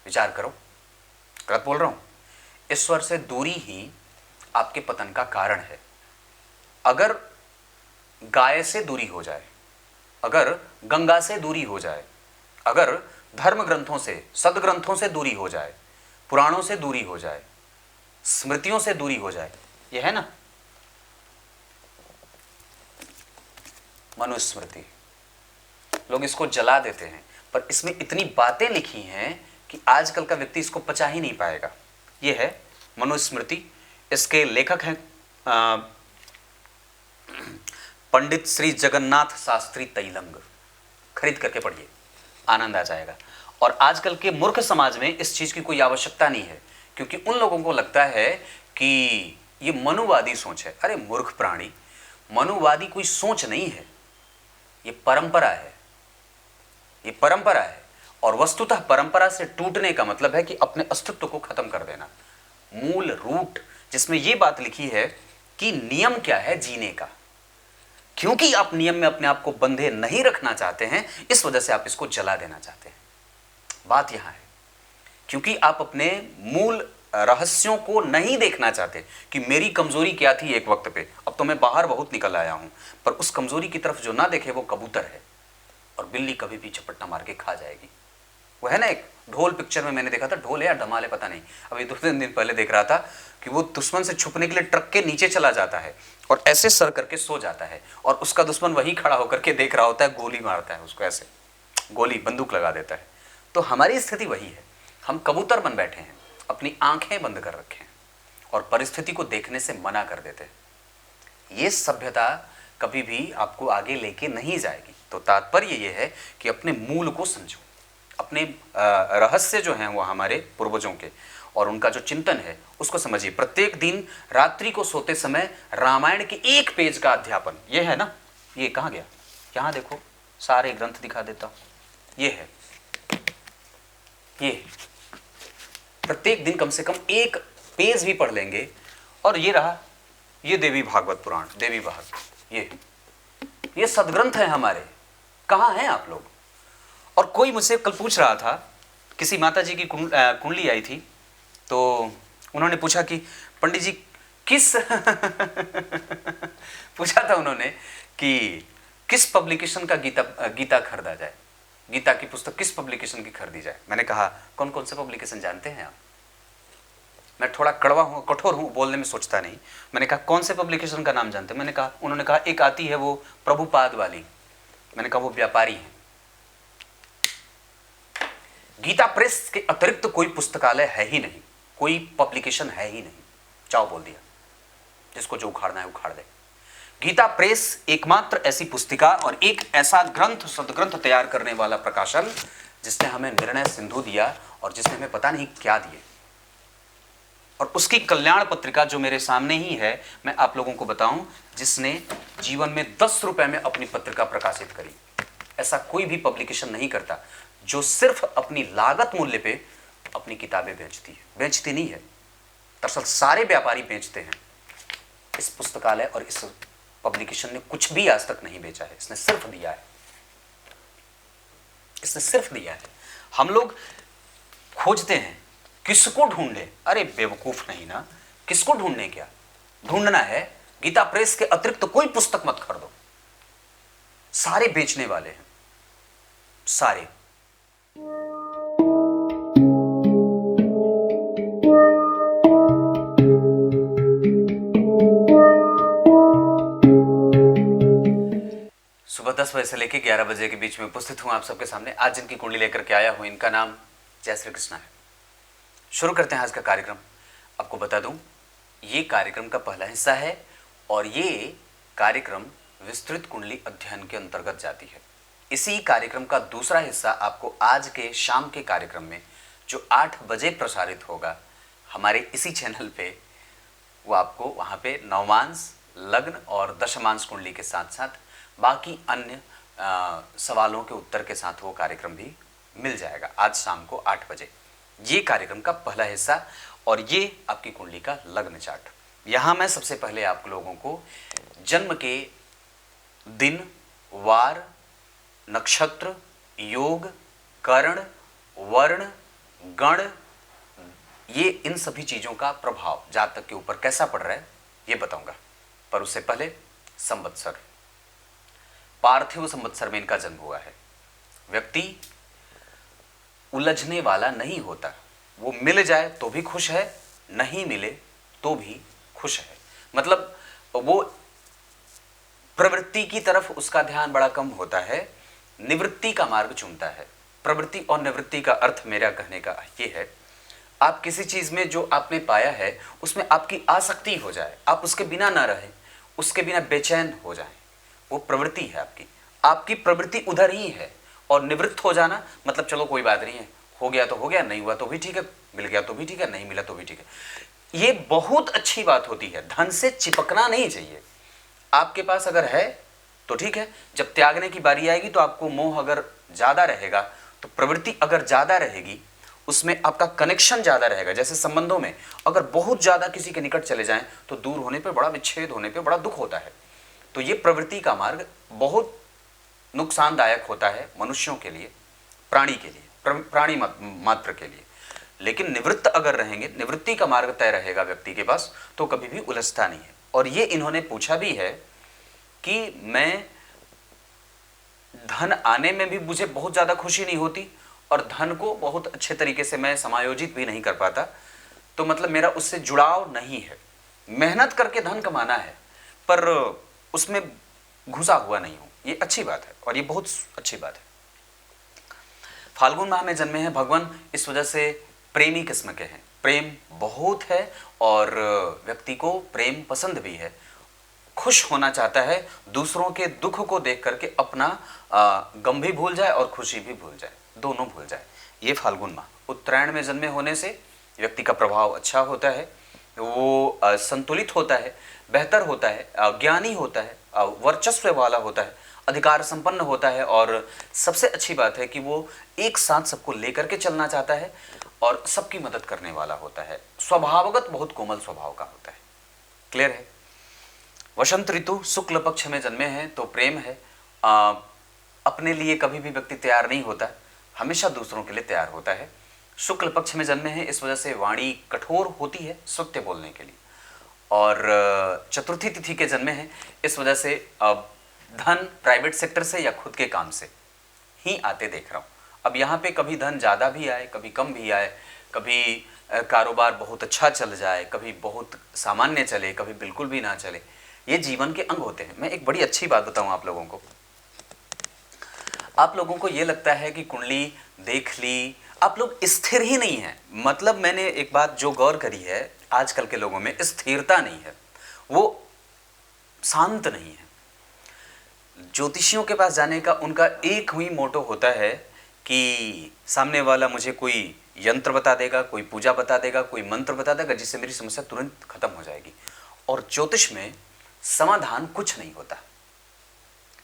विचार करो, गलत बोल रहा हूं? ईश्वर से दूरी ही आपके पतन का कारण है। अगर गाय से दूरी हो जाए, अगर गंगा से दूरी हो जाए, अगर धर्म ग्रंथों से, सदग्रंथों से दूरी हो जाए, पुराणों से दूरी हो जाए, स्मृतियों से दूरी हो जाए, यह है ना मनुस्मृति, लोग इसको जला देते हैं, पर इसमें इतनी बातें लिखी हैं कि आजकल का व्यक्ति इसको पचा ही नहीं पाएगा। यह है मनुस्मृति। इसके लेखक हैं पंडित श्री जगन्नाथ शास्त्री तैलंग। खरीद करके पढ़िए, आनंद आ जाएगा। और आजकल के मूर्ख समाज में इस चीज की कोई आवश्यकता नहीं है, क्योंकि उन लोगों को लगता है कि ये मनुवादी सोच है। अरे मूर्ख प्राणी, मनुवादी कोई सोच नहीं है, ये परंपरा है, ये परंपरा है। और वस्तुतः परंपरा से टूटने का मतलब है कि अपने अस्तित्व को खत्म कर देना। मूल रूट जिसमें यह बात लिखी है कि नियम क्या है जीने का, क्योंकि आप नियम में अपने आप को बंधे नहीं रखना चाहते हैं, इस वजह से आप इसको जला देना चाहते हैं। बात यहां है, क्योंकि आप अपने मूल रहस्यों को नहीं देखना चाहते कि मेरी कमजोरी क्या थी एक वक्त पे, अब तो मैं बाहर बहुत निकल आया हूं। पर उस कमजोरी की तरफ जो ना देखे वो कबूतर है, और बिल्ली कभी भी झपट्टा मार के खा जाएगी। वो है ना, एक ढोल पिक्चर में मैंने देखा था, ढोल है या धमाल है पता नहीं, अभी 2-3 दिन पहले देख रहा था कि वो दुश्मन से छुपने के लिए ट्रक के नीचे चला जाता है और ऐसे सर करके सो जाता है, और उसका दुश्मन वहीं खड़ा होकर के देख रहा होता है, गोली मारता है उसको, ऐसे गोली बंदूक लगा देता है। तो हमारी स्थिति वही है, हम कबूतर बन बैठे हैं, अपनी आंखें बंद कर रखे हैं और परिस्थिति को देखने से मना कर देते हैं। ये सभ्यता कभी भी आपको आगे लेके नहीं जाएगी। तो तात्पर्य ये है कि अपने मूल को समझो, अपने रहस्य जो हैं वो हमारे पूर्वजों के और उनका जो चिंतन है उसको समझिए। प्रत्येक दिन रात्रि को सोते समय रामायण के एक पेज का अध्यापन, ये है ना, ये कहाँ गया, यहां देखो, सारे ग्रंथ दिखा देता हूं, ये है, ये प्रत्येक दिन कम से कम एक पेज भी पढ़ लेंगे। और ये रहा, ये देवी भागवत पुराण, देवी भागवत, ये सदग्रंथ है हमारे। कहां हैं आप लोग? और कोई मुझसे कल पूछ रहा था, किसी माता जी की कुंडली आई थी, तो उन्होंने पूछा कि पंडित जी किस पूछा था उन्होंने कि किस पब्लिकेशन का गीता खरीदा जाए, गीता की पुस्तक किस पब्लिकेशन की खरीदी जाए। मैंने कहा कौन कौन से पब्लिकेशन जानते हैं आप? मैं थोड़ा कड़वा हूं, कठोर हूं, बोलने में सोचता नहीं। मैंने कहा कौन से पब्लिकेशन का नाम जानते हैं? मैंने कहा, उन्होंने कहा एक आती है वो प्रभुपाद वाली। मैंने कहा वो व्यापारी है। गीता प्रेस के अतिरिक्त कोई पुस्तकालय है ही नहीं, कोई पब्लिकेशन है ही नहीं। चाओ बोल दिया, जिसको जो उखाड़ना है उखाड़ दे। गीता प्रेस एकमात्र ऐसी पुस्तिका और एक ऐसा ग्रंथ, सदग्रंथ तैयार करने वाला प्रकाशन जिसने हमें निर्णय सिंधु दिया और जिसने हमें पता नहीं क्या दिए। और उसकी कल्याण पत्रिका जो मेरे सामने ही है, मैं आप लोगों को बताऊं, जिसने जीवन में 10 रुपए में अपनी पत्रिका प्रकाशित करी। ऐसा कोई भी पब्लिकेशन नहीं करता जो सिर्फ अपनी लागत मूल्य पे अपनी किताबें बेचती है। बेचती नहीं है, दरअसल सारे व्यापारी बेचते हैं। इस पुस्तकालय और इस पब्लिकेशन ने कुछ भी आज तक नहीं बेचा है, इसने सिर्फ दिया है, इसने सिर्फ दिया है। हम लोग खोजते हैं किसको ढूंढे, अरे बेवकूफ नहीं ना, किसको ढूंढने, क्या ढूंढना है? गीता प्रेस के अतिरिक्त कोई पुस्तक मत खरीदो, सारे बेचने वाले हैं, सारे। सुबह 10 बजे से लेकर 11 बजे के बीच में उपस्थित हूं आप सबके सामने। आज जिनकी कुंडली लेकर के आया हूं, इनका नाम जय श्री कृष्णा है। शुरू करते हैं आज का कार्यक्रम। आपको बता दूं, ये कार्यक्रम का पहला हिस्सा है और ये कार्यक्रम विस्तृत कुंडली अध्ययन के अंतर्गत जाती है। इसी कार्यक्रम का दूसरा हिस्सा आपको आज के शाम के कार्यक्रम में, जो 8 बजे प्रसारित होगा हमारे इसी चैनल पे, वो आपको वहाँ पे नवमांश, लग्न और दशमांश कुंडली के साथ साथ बाकी अन्य सवालों के उत्तर के साथ वो कार्यक्रम भी मिल जाएगा आज शाम को 8 बजे। ये कार्यक्रम का पहला हिस्सा और ये आपकी कुंडली का लग्न चार्ट। यहाँ मैं सबसे पहले आप लोगों को जन्म के दिन, वार, नक्षत्र, योग, करण, वर्ण, गण, ये इन सभी चीजों का प्रभाव जातक के ऊपर कैसा पड़ रहा है ये बताऊंगा। पर उससे पहले संवत्सर, पार्थिव संवत्सर में इनका जन्म हुआ है। व्यक्ति उलझने वाला नहीं होता, वो मिल जाए तो भी खुश है, नहीं मिले तो भी खुश है। मतलब वो प्रवृत्ति की तरफ उसका ध्यान बड़ा कम होता है, निवृत्ति का मार्ग चुनता है। प्रवृत्ति और निवृत्ति का अर्थ मेरा कहने का ये है, आप किसी चीज में जो आपने पाया है उसमें आपकी आसक्ति हो जाए, आप उसके बिना ना रहे, उसके बिना बेचैन हो जाए, वो प्रवृत्ति है आपकी। आपकी प्रवृत्ति उधर ही है। और निवृत्त हो जाना मतलब चलो कोई बात नहीं है, हो गया तो हो गया, नहीं हुआ तो भी ठीक है, मिल गया तो भी ठीक है, नहीं मिला तो भी ठीक है। ये बहुत अच्छी बात होती है। धन से चिपकना नहीं चाहिए। आपके पास अगर है तो ठीक है, जब त्यागने की बारी आएगी तो आपको मोह अगर ज्यादा रहेगा, तो प्रवृत्ति अगर ज्यादा रहेगी, उसमें आपका कनेक्शन ज्यादा रहेगा। जैसे संबंधों में अगर बहुत ज्यादा किसी के निकट चले जाएं तो दूर होने पे, बड़ा विच्छेद होने पे बड़ा दुख होता है। तो ये प्रवृत्ति का मार्ग बहुत नुकसानदायक होता है मनुष्यों के लिए, प्राणी के लिए, प्राणी मात्र के लिए। लेकिन निवृत्त अगर रहेंगे, निवृत्ति का मार्ग तय रहेगा व्यक्ति के पास, तो कभी भी उलझता नहीं है। और ये इन्होंने पूछा भी है कि मैं धन आने में भी मुझे बहुत ज्यादा खुशी नहीं होती और धन को बहुत अच्छे तरीके से मैं समायोजित भी नहीं कर पाता, तो मतलब मेरा उससे जुड़ाव नहीं है। मेहनत करके धन कमाना है पर उसमें घुसा हुआ नहीं हूं, ये अच्छी बात है और ये बहुत अच्छी बात है। फाल्गुन माह में जन्मे हैं भगवान, इस वजह से प्रेमी किस्म के हैं। प्रेम बहुत है और व्यक्ति को प्रेम पसंद भी है, खुश होना चाहता है, दूसरों के दुख को देख करके अपना गम भी भूल जाए और खुशी भी भूल जाए, दोनों भूल जाए। ये फाल्गुन माह। उत्तरायण में जन्मे होने से व्यक्ति का प्रभाव अच्छा होता है, वो संतुलित होता है, बेहतर होता है, ज्ञानी होता है, वर्चस्व वाला होता है, अधिकार संपन्न होता है और सबसे अच्छी बात है कि वो एक साथ सबको लेकर के चलना चाहता है और सबकी मदद करने वाला होता है। स्वभावगत बहुत कोमल स्वभाव का होता है। क्लियर है? वसंत ऋतु, शुक्ल पक्ष में जन्मे हैं तो प्रेम है। अपने लिए कभी भी व्यक्ति तैयार नहीं होता, हमेशा दूसरों के लिए तैयार होता है। शुक्ल पक्ष में जन्मे हैं, इस वजह से वाणी कठोर होती है सत्य बोलने के लिए। और चतुर्थी तिथि के जन्मे हैं, इस वजह से धन प्राइवेट सेक्टर से या खुद के काम से ही आते देख रहा हूँ। अब यहाँ पे कभी धन ज़्यादा भी आए, कभी कम भी आए, कभी कारोबार बहुत अच्छा चल जाए, कभी बहुत सामान्य चले, कभी बिल्कुल भी ना चले। ये जीवन के अंग होते हैं। मैं एक बड़ी अच्छी बात बताऊँ आप लोगों को। आप लोगों को ये लगता है कि कुंडली देख ली, आप लोग स्थिर ही नहीं है। मतलब मैंने एक बात जो गौर करी है, आजकल के लोगों में स्थिरता नहीं है, वो शांत नहीं है। ज्योतिषियों के पास जाने का उनका एक ही मोटो होता है कि सामने वाला मुझे कोई यंत्र बता देगा, कोई पूजा बता देगा, कोई मंत्र बता देगा जिससे मेरी समस्या तुरंत खत्म हो जाएगी। और ज्योतिष में समाधान कुछ नहीं होता,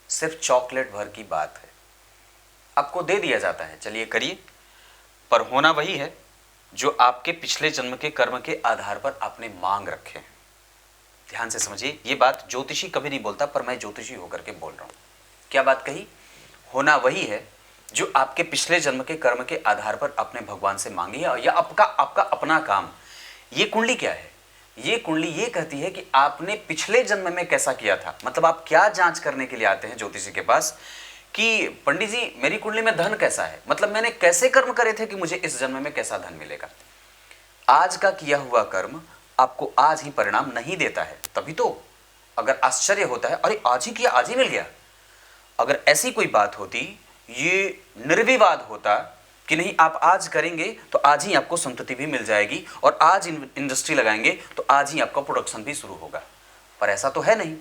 सिर्फ चॉकलेट भर की बात है, आपको दे दिया जाता है, चलिए करिए, पर होना वही है जो आपके पिछले जन्म के कर्म के आधार पर आपने मांग रखे हैं। ध्यान से समझिए, ये बात ज्योतिषी कभी नहीं बोलता, पर मैं ज्योतिषी होकर के बोल रहा हूं। क्या बात कही? होना वही है जो आपके पिछले जन्म के कर्म के आधार पर आपने भगवान से मांगी है, या आपका अपना काम। ये कुंडली क्या है? ये कुंडली ये कहती है कि आपने पिछले जन्म में कैसा किया था। मतलब आप क्या जांच करने के लिए आते हैं ज्योतिषी के पास कि पंडित जी मेरी कुंडली में धन कैसा है, मतलब मैंने कैसे कर्म करे थे कि मुझे इस जन्म में कैसा धन मिलेगा। आज का किया हुआ कर्म आपको आज ही परिणाम नहीं देता है, तभी तो अगर आश्चर्य होता है, अरे आज ही किया आज ही मिल गया। अगर ऐसी कोई बात होती, ये निर्विवाद होता कि नहीं आप आज करेंगे तो आज ही आपको संतति भी मिल जाएगी और आज इंडस्ट्री लगाएंगे तो आज ही आपका प्रोडक्शन भी शुरू होगा। पर ऐसा तो है नहीं,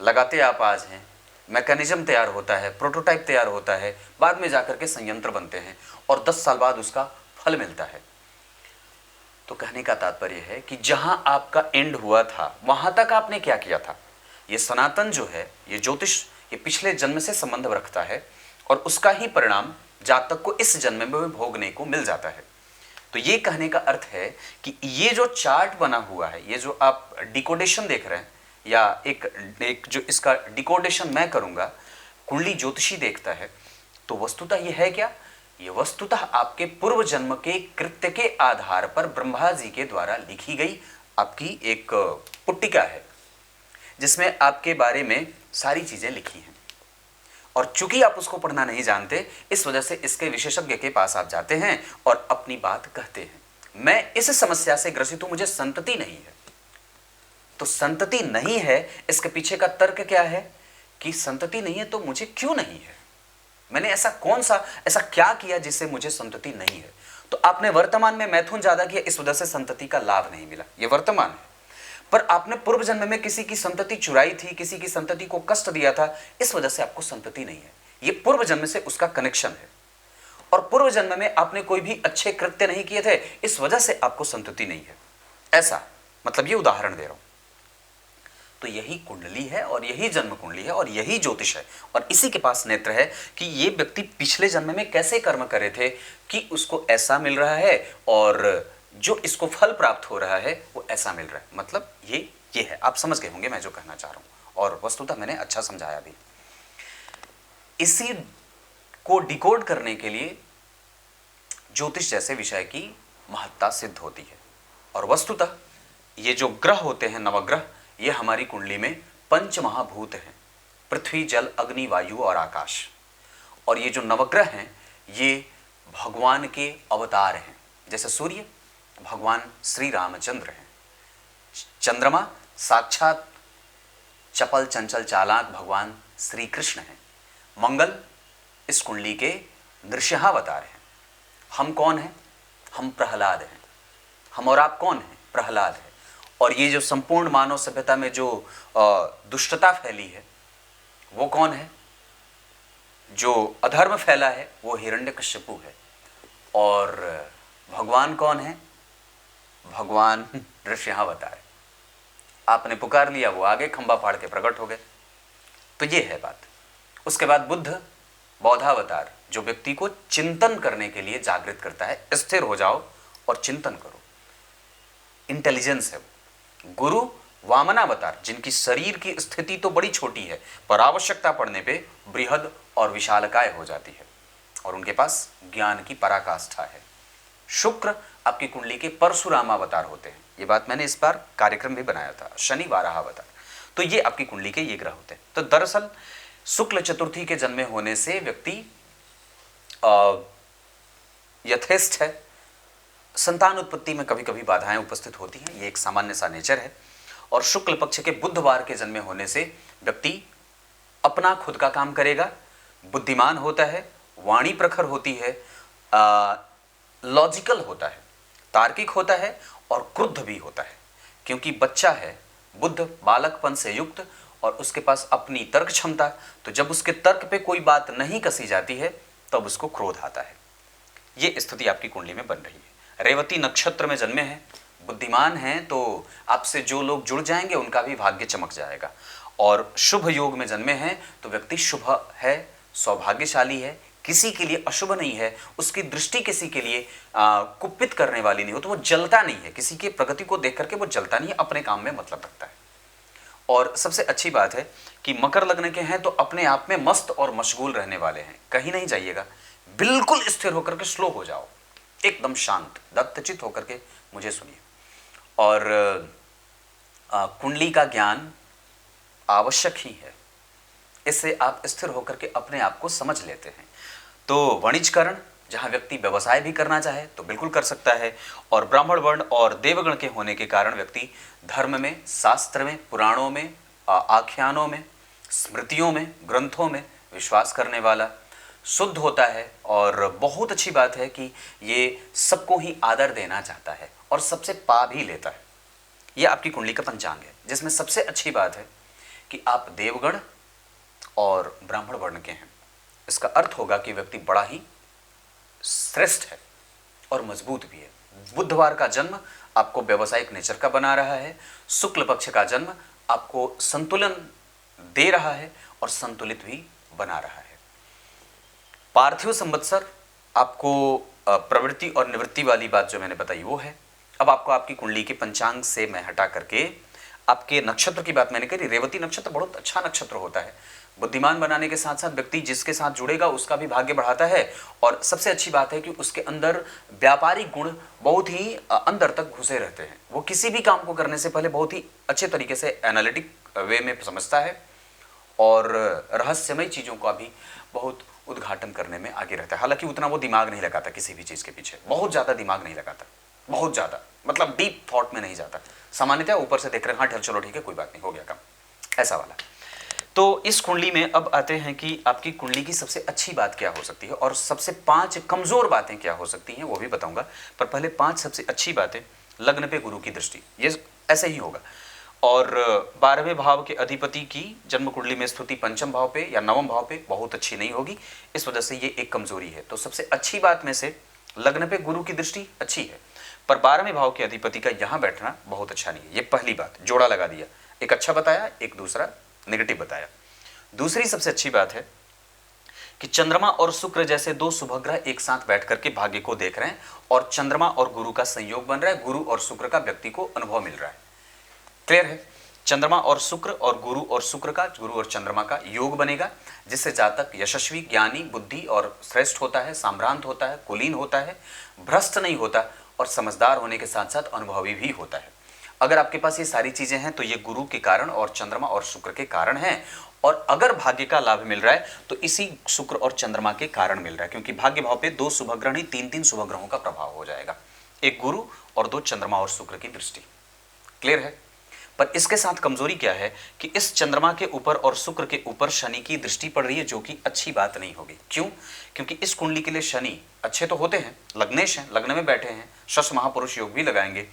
लगाते आप आज हैं, मैकेनिज्म तैयार होता है, प्रोटोटाइप तैयार होता है, बाद में जाकर के संयंत्र बनते हैं और 10 साल बाद उसका फल मिलता है। तो कहने का तात्पर्य है कि जहां आपका एंड हुआ था वहां तक आपने क्या किया था। ये सनातन जो है, ये ज्योतिष, ये पिछले जन्म से संबंध रखता है और उसका ही परिणाम जातक को इस जन्म में भोगने को मिल जाता है। तो ये कहने का अर्थ है कि ये जो चार्ट बना हुआ है, ये जो आप डिकोडेशन देख रहे हैं, या एक जो इसका डिकोडेशन मैं करूंगा, कुंडली ज्योतिषी देखता है, तो वस्तुतः ये है क्या, ये वस्तुतः आपके पूर्व जन्म के कृत्य के आधार पर ब्रह्मा जी के द्वारा लिखी गई आपकी एक पुट्टिका है, जिसमें आपके बारे में सारी चीजें लिखी हैं। और चूंकि आप उसको पढ़ना नहीं जानते, इस वजह से इसके विशेषज्ञ के पास आप जाते हैं और अपनी बात कहते हैं। मैं इस समस्या से ग्रसित हूं, मुझे संतति नहीं है। तो संतति नहीं है, इसके पीछे का तर्क क्या है कि संतति नहीं है तो मुझे क्यों नहीं है, मैंने ऐसा क्या किया जिससे मुझे संतति नहीं है। तो आपने वर्तमान में मैथुन ज्यादा किया, इस वजह से संतति का लाभ नहीं मिला, ये वर्तमान है। पर आपने पूर्व जन्म में किसी की संतति चुराई थी, किसी की संतति को कष्ट दिया था, इस वजह से आपको संतति नहीं है। ये पूर्व जन्म से उसका कनेक्शन है। और पूर्व जन्म में आपने कोई भी अच्छे कृत्य नहीं किए थे, इस वजह से आपको संतति नहीं है। ऐसा मतलब ये उदाहरण दे रहा हूं। तो यही कुंडली है और यही जन्म कुंडली है और यही ज्योतिष है, और इसी के पास नेत्र है कि ये व्यक्ति पिछले जन्म में कैसे कर्म करे थे कि उसको ऐसा मिल रहा है, और जो इसको फल प्राप्त हो रहा है वो ऐसा मिल रहा है। मतलब ये है, आप समझ गए होंगे मैं जो कहना चाह रहा हूं, और वस्तुतः मैंने अच्छा समझाया भी। इसी को डिकोड करने के लिए ज्योतिष जैसे विषय की महत्ता सिद्ध होती है। और वस्तुतः ये जो ग्रह होते हैं, नवग्रह, ये हमारी कुंडली में पंच महाभूत हैं, पृथ्वी, जल, अग्नि, वायु और आकाश। और ये जो नवग्रह हैं ये भगवान के अवतार हैं। जैसे सूर्य भगवान श्री रामचंद्र हैं, चंद्रमा साक्षात चपल चंचल चालाक भगवान श्री कृष्ण हैं, मंगल इस कुंडली के नृसिंहावतार हैं। हम कौन हैं? हम प्रहलाद हैं। हम और आप कौन हैं? प्रहलाद है। और ये जो संपूर्ण मानव सभ्यता में जो दुष्टता फैली है वो कौन है? जो अधर्म फैला है वो हिरण्यकश्यपु है। और भगवान कौन है? भगवान नृसिंहावतार है। आपने पुकार लिया, वो आगे खंबा फाड़ के प्रकट हो गए। तो ये है बात। उसके बाद बुद्ध बौद्धावतार, जो व्यक्ति को चिंतन करने के लिए जागृत करता है, स्थिर हो जाओ और चिंतन करो, इंटेलिजेंस है वो। गुरु वामनावतार, जिनकी शरीर की स्थिति तो बड़ी छोटी है पर आवश्यकता पड़ने पे बृहद और विशालकाय हो जाती है, और उनके पास ज्ञान की पराकाष्ठा है। शुक्र आपकी कुंडली के परशुराम अवतार होते हैं। ये बात मैंने इस बार कार्यक्रम भी बनाया था, शनि वाराह अवतार। तो ये आपकी कुंडली के ये ग्रह होते हैं। तो दरअसल शुक्ल चतुर्थी के जन्मे होने से व्यक्ति यथेष्ट है। संतान उत्पत्ति में कभी कभी बाधाएं उपस्थित होती हैं, ये एक सामान्य सा नेचर है। और शुक्ल पक्ष के बुधवार के जन्मे होने से व्यक्ति अपना खुद का काम करेगा, बुद्धिमान होता है, वाणी प्रखर होती है, लॉजिकल होता है, तार्किक होता है और क्रुद्ध भी होता है, क्योंकि बच्चा है, बुद्ध बालकपन से युक्त, और उसके पास अपनी तर्क क्षमता। तो जब उसके तर्क पे कोई बात नहीं कसी जाती है तब उसको क्रोध आता है। ये स्थिति आपकी कुंडली में बन रही है। रेवती नक्षत्र में जन्मे हैं, बुद्धिमान हैं, तो आपसे जो लोग जुड़ जाएंगे उनका भी भाग्य चमक जाएगा। और शुभ योग में जन्मे हैं तो व्यक्ति शुभ है, सौभाग्यशाली है, किसी के लिए अशुभ नहीं है, उसकी दृष्टि किसी के लिए कुपित करने वाली नहीं हो, तो वो जलता नहीं है, किसी की प्रगति को देख करके वो जलता नहीं है, अपने काम में मतलब रखता है। और सबसे अच्छी बात है कि मकर लग्न के हैं तो अपने आप में मस्त और मशगूल रहने वाले हैं, कहीं नहीं जाइएगा, बिल्कुल स्थिर होकर के स्लो हो जाओ, एकदम शांत दत्तचित होकर के मुझे सुनिए। और कुंडली का ज्ञान आवश्यक ही है, इससे आप स्थिर होकर के अपने आप को समझ लेते हैं। तो वणिजकरण, जहाँ व्यक्ति व्यवसाय भी करना चाहे तो बिल्कुल कर सकता है। और ब्राह्मण वर्ण और देवगण के होने के कारण व्यक्ति धर्म में, शास्त्र में, पुराणों में, आख्यानों में, स्मृतियों में, ग्रंथों में विश्वास करने वाला, शुद्ध होता है। और बहुत अच्छी बात है कि ये सबको ही आदर देना चाहता है और सबसे पा भी लेता है। ये आपकी कुंडली का पंचांग है, जिसमें सबसे अच्छी बात है कि आप देवगण और ब्राह्मण वर्ण के हैं। इसका अर्थ होगा कि व्यक्ति बड़ा ही श्रेष्ठ है और मजबूत भी है। बुधवार का जन्म आपको व्यावसायिक नेचर का बना रहा है, शुक्ल पक्ष का जन्म आपको संतुलन दे रहा है और संतुलित भी बना रहा है। पार्थिव संवत्सर आपको प्रवृत्ति और निवृत्ति वाली बात जो मैंने बताई वो है। अब आपको आपकी कुंडली के पंचांग से मैं हटा करके आपके नक्षत्र की बात मैंने करी। रेवती नक्षत्र बहुत अच्छा नक्षत्र होता है, बुद्धिमान बनाने के साथ साथ व्यक्ति जिसके साथ जुड़ेगा उसका भी भाग्य बढ़ाता है। और सबसे अच्छी बात है कि उसके अंदर व्यापारिक गुण बहुत ही अंदर तक घुसे रहते हैं। वो किसी भी काम को करने से पहले बहुत ही अच्छे तरीके से एनालिटिक वे में समझता है और रहस्यमय चीज़ों का भी बहुत उद्घाटन करने में आगे रहता है। हालांकि उतना वो दिमाग नहीं लगाता किसी भी चीज़ के पीछे, बहुत ज़्यादा दिमाग नहीं लगाता, बहुत ज़्यादा मतलब डीप थॉट में नहीं जाता। सामान्यतः ऊपर से देख रहे हैं, हाँ चलो ठीक है कोई बात नहीं हो गया काम, ऐसा वाला। तो इस कुंडली में अब आते हैं कि आपकी कुंडली की सबसे अच्छी बात क्या हो सकती है और सबसे 5 कमजोर बातें क्या हो सकती हैं वो भी बताऊंगा। पर पहले 5 सबसे अच्छी बातें। लग्न पे गुरु की दृष्टि, ये ऐसे ही होगा। और 12वें भाव के अधिपति की जन्म कुंडली में स्थिति पंचम भाव पे या नवम भाव पे बहुत अच्छी नहीं होगी, इस वजह से ये एक कमजोरी है। तो सबसे अच्छी बात में से लग्न पे गुरु की दृष्टि अच्छी है, पर 12वें भाव के अधिपति का यहां बैठना बहुत अच्छा नहीं है। ये पहली बात, जोड़ा लगा दिया, एक अच्छा बताया एक दूसरा नेगेटिव बताया। दूसरी सबसे अच्छी बात है कि चंद्रमा और शुक्र जैसे 2 शुभग्रह एक साथ बैठ करके भाग्य को देख रहे हैं और चंद्रमा और गुरु का संयोग बन रहा है, गुरु और शुक्र का व्यक्ति को अनुभव मिल रहा है। क्लियर है? चंद्रमा और शुक्र और गुरु और शुक्र का, गुरु और चंद्रमा का योग बनेगा, जिससे जातक यशस्वी, ज्ञानी, बुद्धि और श्रेष्ठ होता है, साम्रांत होता है, कुलीन होता है, भ्रष्ट नहीं होता और समझदार होने के साथ साथ अनुभवी भी होता है। अगर आपके पास ये सारी चीजें हैं तो ये गुरु के कारण और चंद्रमा और शुक्र के कारण हैं। और अगर भाग्य का लाभ मिल रहा है तो इसी शुक्र और चंद्रमा के कारण मिल रहा है, क्योंकि भाग्य भाव पे 2 शुभग्रह नहीं 3-3 शुभग्रहों का प्रभाव हो जाएगा, एक गुरु और 2 चंद्रमा और शुक्र की दृष्टि। क्लियर है? पर इसके साथ कमजोरी क्या है कि इस चंद्रमा के ऊपर और शुक्र के ऊपर शनि की दृष्टि पड़ रही है, जो कि अच्छी बात नहीं होगी। क्यों? क्योंकि इस कुंडली के लिए शनि अच्छे तो होते हैं, लग्नेश हैं, लग्न में बैठे हैं, शश महापुरुष योग भी लगाएंगे,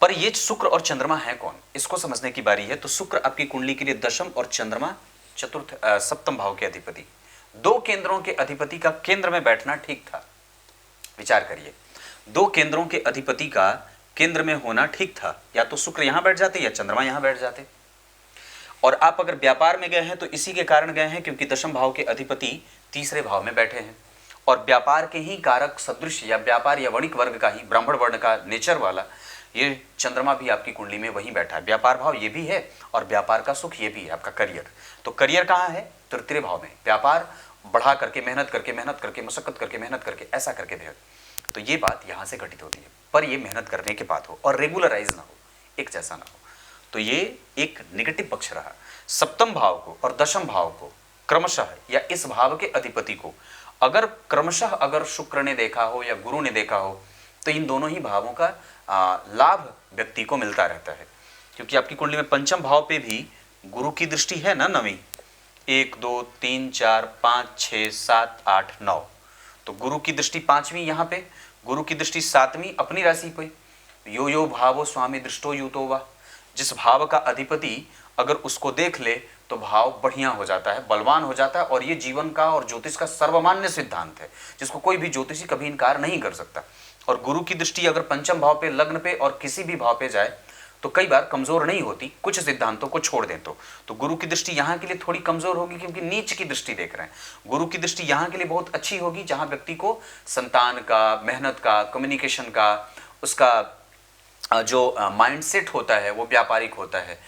पर ये शुक्र और चंद्रमा है कौन, इसको समझने की बारी है। तो शुक्र आपकी कुंडली के लिए दशम और चंद्रमा सप्तम भाव के अधिपति, 2 केंद्रों के अधिपति का केंद्र में बैठना ठीक था। विचार करिए, 2 केंद्रों के अधिपति का केंद्र में होना ठीक था, या तो शुक्र यहां बैठ जाते या चंद्रमा यहां बैठ जाते। और आप अगर व्यापार में गए हैं तो इसी के कारण गए हैं क्योंकि दशम भाव के अधिपति तीसरे भाव में बैठे हैं और व्यापार के ही कारक सदृश या व्यापार या वणिक वर्ग का ही ब्राह्मण वर्ण का नेचर वाला ये चंद्रमा भी आपकी कुंडली में वहीं बैठा है। व्यापार भाव ये भी है और व्यापार का सुख ये भी है, आपका करियर। तो करियर कहाँ है? तृतीय भाव में। व्यापार बढ़ा करके मेहनत करके मशक्कत करके मेहनत करके ऐसा करके दे, तो ये बात यहाँ से घटित होती है। पर ये मेहनत करने के बाद हो और रेगुलराइज ना हो, एक जैसा ना हो, तो ये एक नेगेटिव पक्ष रहा। सप्तम भाव को और दशम भाव को क्रमशः या इस भाव के अधिपति को अगर क्रमशः अगर शुक्र ने देखा हो या गुरु ने देखा हो तो इन दोनों ही भावों का लाभ व्यक्ति को मिलता रहता है। क्योंकि आपकी कुंडली में पंचम भाव पे भी गुरु की दृष्टि है ना, 9वीं, 1 2 3 4 5 6 7 8 9, तो गुरु की दृष्टि 5वीं यहाँ पे, गुरु की दृष्टि 7वीं अपनी राशि पे। यो यो भावो स्वामी दृष्टो युतो वा, जिस भाव का अधिपति अगर उसको देख ले तो भाव बढ़िया हो जाता है, बलवान हो जाता है। और ये जीवन का और ज्योतिष का सर्वमान्य सिद्धांत है जिसको कोई भी ज्योतिषी कभी इनकार नहीं कर सकता। और गुरु की दृष्टि अगर पंचम भाव पे, लग्न पे और किसी भी भाव पे जाए तो कई बार कमजोर नहीं होती, कुछ सिद्धांतों को छोड़ दें तो गुरु की दृष्टि यहाँ के लिए थोड़ी कमजोर होगी क्योंकि नीच की दृष्टि देख रहे हैं। गुरु की दृष्टि यहाँ के लिए बहुत अच्छी होगी जहाँ व्यक्ति को संतान का, मेहनत का, कम्युनिकेशन का, उसका जो माइंडसेट होता है वो व्यापारिक होता है,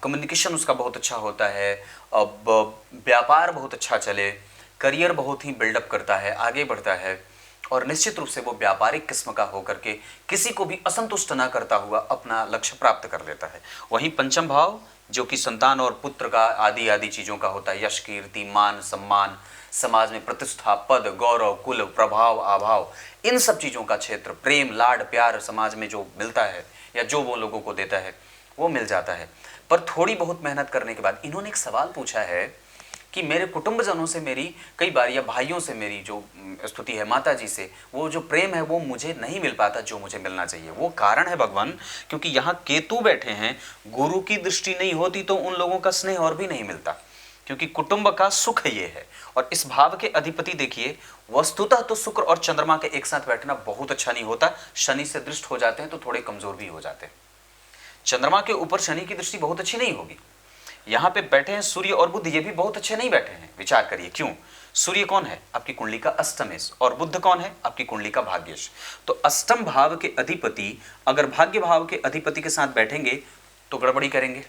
कम्युनिकेशन उसका बहुत अच्छा होता है, अब व्यापार बहुत अच्छा चले, करियर बहुत ही बिल्डअप करता है, आगे बढ़ता है और निश्चित रूप से वो व्यापारिक किस्म का होकर के किसी को भी असंतुष्ट ना करता हुआ अपना लक्ष्य प्राप्त कर लेता है। वहीं पंचम भाव जो कि संतान और पुत्र का आदि आदि चीज़ों का होता है, यश, कीर्ति, मान, सम्मान, समाज में प्रतिष्ठा, पद, गौरव, कुल, प्रभाव, आभाव, इन सब चीज़ों का क्षेत्र, प्रेम, लाड, प्यार समाज में जो मिलता है या जो वो लोगों को देता है वो मिल जाता है। पर थोड़ी बहुत मेहनत करने के बाद इन्होंने एक सवाल पूछा है कि मेरे कुटुंबजनों से मेरी कई बार या भाइयों से मेरी जो स्तुति है, माता जी से वो जो प्रेम है वो मुझे नहीं मिल पाता जो मुझे मिलना चाहिए। वो कारण है भगवान, क्योंकि यहाँ केतु बैठे हैं, गुरु की दृष्टि नहीं होती तो उन लोगों का स्नेह और भी नहीं मिलता, क्योंकि कुटुंब का सुख ये है। और इस भाव के अधिपति देखिए, वस्तुतः तो शुक्र और चंद्रमा के एक साथ बैठना बहुत अच्छा नहीं होता, शनि से दृष्ट हो जाते हैं तो थोड़े कमजोर भी हो जाते हैं। चंद्रमा के ऊपर शनि की दृष्टि बहुत अच्छी नहीं होगी। यहाँ पे बैठे हैं सूर्य और बुध, ये भी बहुत अच्छे नहीं बैठे हैं। विचार करिए क्यों? सूर्य कौन है? आपकी कुंडली का अष्टमेश, और बुध कौन है? आपकी कुंडली का भाग्येश। तो अष्टम भाव के अधिपति अगर भाग्य भाव के अधिपति के साथ बैठेंगे तो गड़बड़ी करेंगे,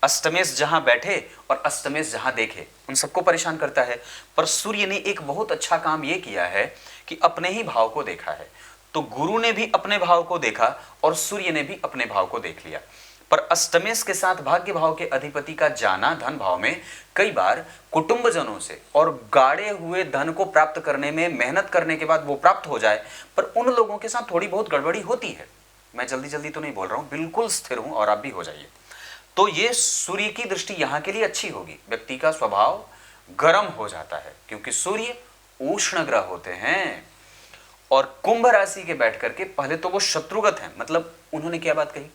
अष्टमेश जहां बैठे और अष्टमेश जहां देखे, उन सबको परेशान करता है। पर सूर्य ने एक बहुत अच्छा काम यह किया है कि अपने ही भाव को देखा है। तो गुरु ने भी अपने भाव को देखा और सूर्य ने भी अपने भाव को देख लिया। पर अष्टमेश के साथ भाग्य भाव के अधिपति का जाना धन भाव में कई बार कुटुंबजनों से और गाड़े हुए धन को प्राप्त करने में मेहनत करने के बाद वो प्राप्त हो जाए, पर उन लोगों के साथ थोड़ी बहुत गड़बड़ी होती है। मैं जल्दी जल्दी तो नहीं बोल रहा हूं, बिल्कुल स्थिर हूं और आप भी हो जाइए। तो ये सूर्य की दृष्टि यहां के लिए अच्छी होगी। व्यक्ति का स्वभाव गर्म हो जाता है क्योंकि सूर्य उष्ण ग्रह होते हैं। और कुंभ राशि के बैठ करके पहले तो वो शत्रुगत हैं, मतलब उन्होंने क्या बात कही,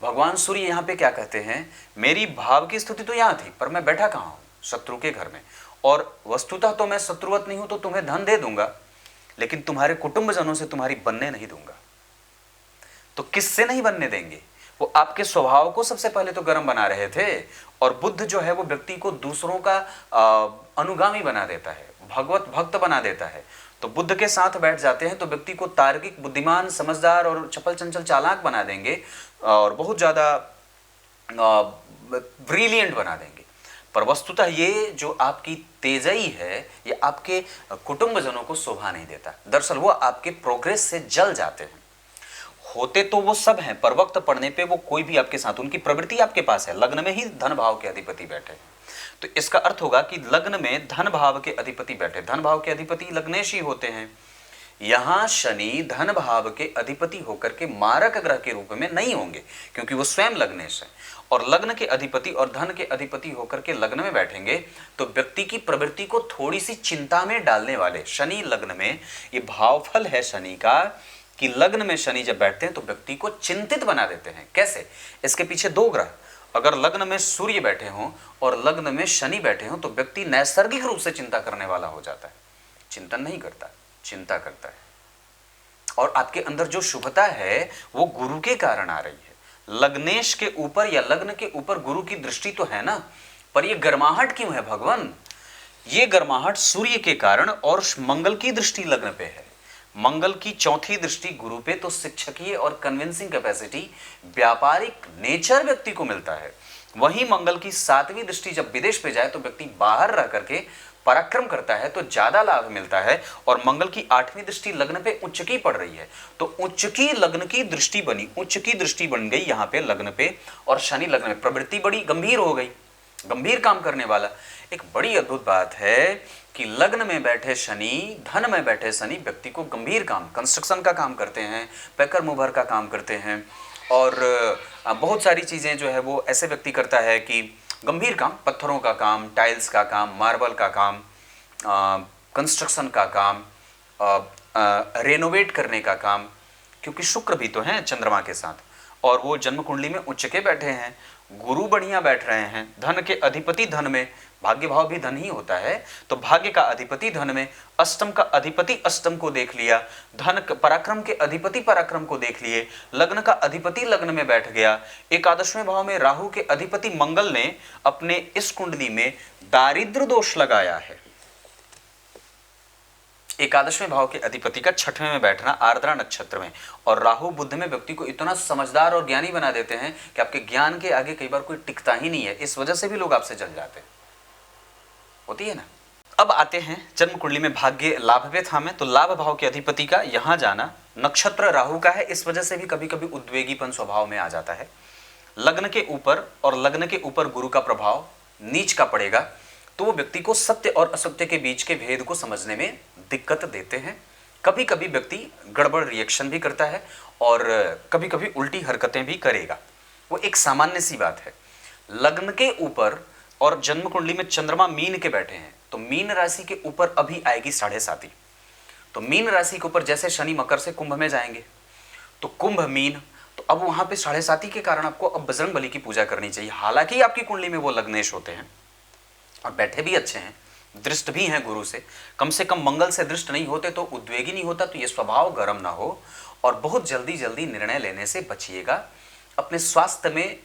भगवान सूर्य यहां पे क्या कहते हैं, मेरी भाव की स्थिति तो यहां थी पर मैं बैठा कहां हूं, शत्रु के घर में, और वस्तुतः तो मैं शत्रुवत नहीं हूं, तो तुम्हें धन दे दूंगा लेकिन तुम्हारे कुटुंबजनों से तुम्हारी बनने नहीं दूंगा। तो किससे नहीं बनने देंगे, वो आपके स्वभाव को सबसे पहले तो गर्म बना रहे थे। और बुद्ध जो है वो व्यक्ति को दूसरों का अनुगामी बना देता है, भगवत भक्त बना देता है। तो बुद्ध के साथ बैठ जाते हैं तो व्यक्ति को तार्किक, बुद्धिमान, समझदार और चपल चंचल चालाक बना देंगे और बहुत ज्यादा ब्रिलियंट बना देंगे। पर वस्तुतः ये जो आपकी तेजई है ये आपके कुटुंबजनों को शोभा नहीं देता। दरअसल वो आपके प्रोग्रेस से जल जाते हैं। होते तो वो सब हैं पर वक्त पड़ने पे वो कोई भी आपके साथ, उनकी प्रवृत्ति आपके पास है। लग्न में ही धन भाव के अधिपति बैठे हैं तो इसका अर्थ होगा कि लग्न में धन भाव के अधिपति बैठे। धन भाव के अधिपति लग्नेश ही होते हैं। यहां शनि धन भाव के अधिपति होकर के मारक ग्रह के रूप में नहीं होंगे क्योंकि वो स्वयं लग्नेश है। और लग्न के अधिपति और धन के अधिपति होकर के लग्न में बैठेंगे तो व्यक्ति की प्रवृत्ति को थोड़ी सी चिंता में डालने वाले। शनि लग्न में, ये भावफल है शनि का कि लग्न में शनि जब बैठते हैं तो व्यक्ति को चिंतित बना देते हैं। कैसे, इसके पीछे दो ग्रह, अगर लग्न में सूर्य बैठे हों और लग्न में शनि बैठे हों तो व्यक्ति नैसर्गिक रूप से चिंता करने वाला हो जाता है। चिंतन नहीं करता, चिंता करता है। और आपके अंदर जो शुभता है वो गुरु के कारण आ रही है। लग्नेश के ऊपर या लग्न के ऊपर गुरु की दृष्टि तो है ना, पर ये गर्माहट क्यों है भगवान? ये गर्माहट सूर्य के कारण और मंगल की दृष्टि लग्न पे है। मंगल की चौथी दृष्टि गुरु पे, तो शिक्षकीय और कन्विंसिंग कैपेसिटी, व्यापारिक नेचर व्यक्ति को मिलता है। वहीं मंगल की सातवीं दृष्टि जब विदेश पे जाए तो व्यक्ति बाहर रह करके पराक्रम करता है तो ज्यादा लाभ मिलता है। और मंगल की आठवीं दृष्टि लग्न पे उच्च की पड़ रही है तो उच्च की लग्न की दृष्टि बनी, उच्च की दृष्टि बन गई यहाँ पे लग्न पे। और शनि लग्न में, प्रवृत्ति बड़ी गंभीर हो गई, गंभीर काम करने वाला। एक बड़ी अद्भुत बात है कि लग्न में बैठे शनि, धन में बैठे शनि व्यक्ति को गंभीर काम, कंस्ट्रक्शन का काम करते हैं, पैकर मुभर का काम करते हैं और बहुत सारी चीज़ें जो है वो ऐसे व्यक्ति करता है कि गंभीर काम, पत्थरों का काम, टाइल्स का काम, मार्बल का काम, कंस्ट्रक्शन का काम, रेनोवेट करने का काम, क्योंकि शुक्र भी तो हैं चंद्रमा के साथ और वो जन्म कुंडली में उच्च के बैठे हैं। गुरु बढ़िया बैठ रहे हैं, धन के अधिपति धन में, भाग्य भाव भी धन ही होता है तो भाग्य का अधिपति धन में, अष्टम का अधिपति अष्टम को देख लिया, धन पराक्रम के अधिपति पराक्रम को देख लिए, लग्न का अधिपति लग्न में बैठ गया। एकादशवें भाव में राहु के अधिपति मंगल ने अपने इस कुंडली में दारिद्र दोष लगाया है। एकादशवें भाव के अधिपति का छठवें में बैठना आर्द्रा नक्षत्र में, और राहु बुद्ध में व्यक्ति को इतना समझदार और ज्ञानी बना देते हैं कि आपके ज्ञान के आगे कई बार कोई टिकता ही नहीं है। इस वजह से भी लोग आपसे जल जाते हैं, होती है ना। अब आते हैं जन्म कुंडली में भाग्य लाभ पे था में, तो लाभ भाव के अधिपति का यहां जाना, नक्षत्र राहु का है, इस वजह से भी कभी कभी उद्वेगीपन स्वभाव में आ जाता है। लग्न के ऊपर और लग्न के ऊपर गुरु का प्रभाव नीच का पड़ेगा तो वो व्यक्ति को सत्य और असत्य के बीच के भेद को समझने में दिक्कत देते हैं। कभी कभी व्यक्ति गड़बड़ रिएक्शन भी करता है और कभी कभी उल्टी हरकतें भी करेगा, वो एक सामान्य सी बात है। लग्न के ऊपर और जन्म कुंडली में चंद्रमा मीन के बैठे हैं तो मीन राशि के ऊपर अभी आएगी 7.5। तो मीन राशि के ऊपर जैसे शनि मकर से कुंभ में जाएंगे तो कुंभ मीन, तो अब वहां पे 7.5 के कारण आपको अब बजरंग बली की पूजा करनी चाहिए। हालांकि आपकी कुंडली में वो लग्नेश होते हैं और बैठे भी अच्छे हैं, दृष्ट भी हैं गुरु से कम मंगल से दृष्ट नहीं होते तो उद्वेगी नहीं होता, तो ये स्वभाव गर्म ना हो और बहुत जल्दी जल्दी निर्णय लेने से बचिएगा। अपने स्वास्थ्य में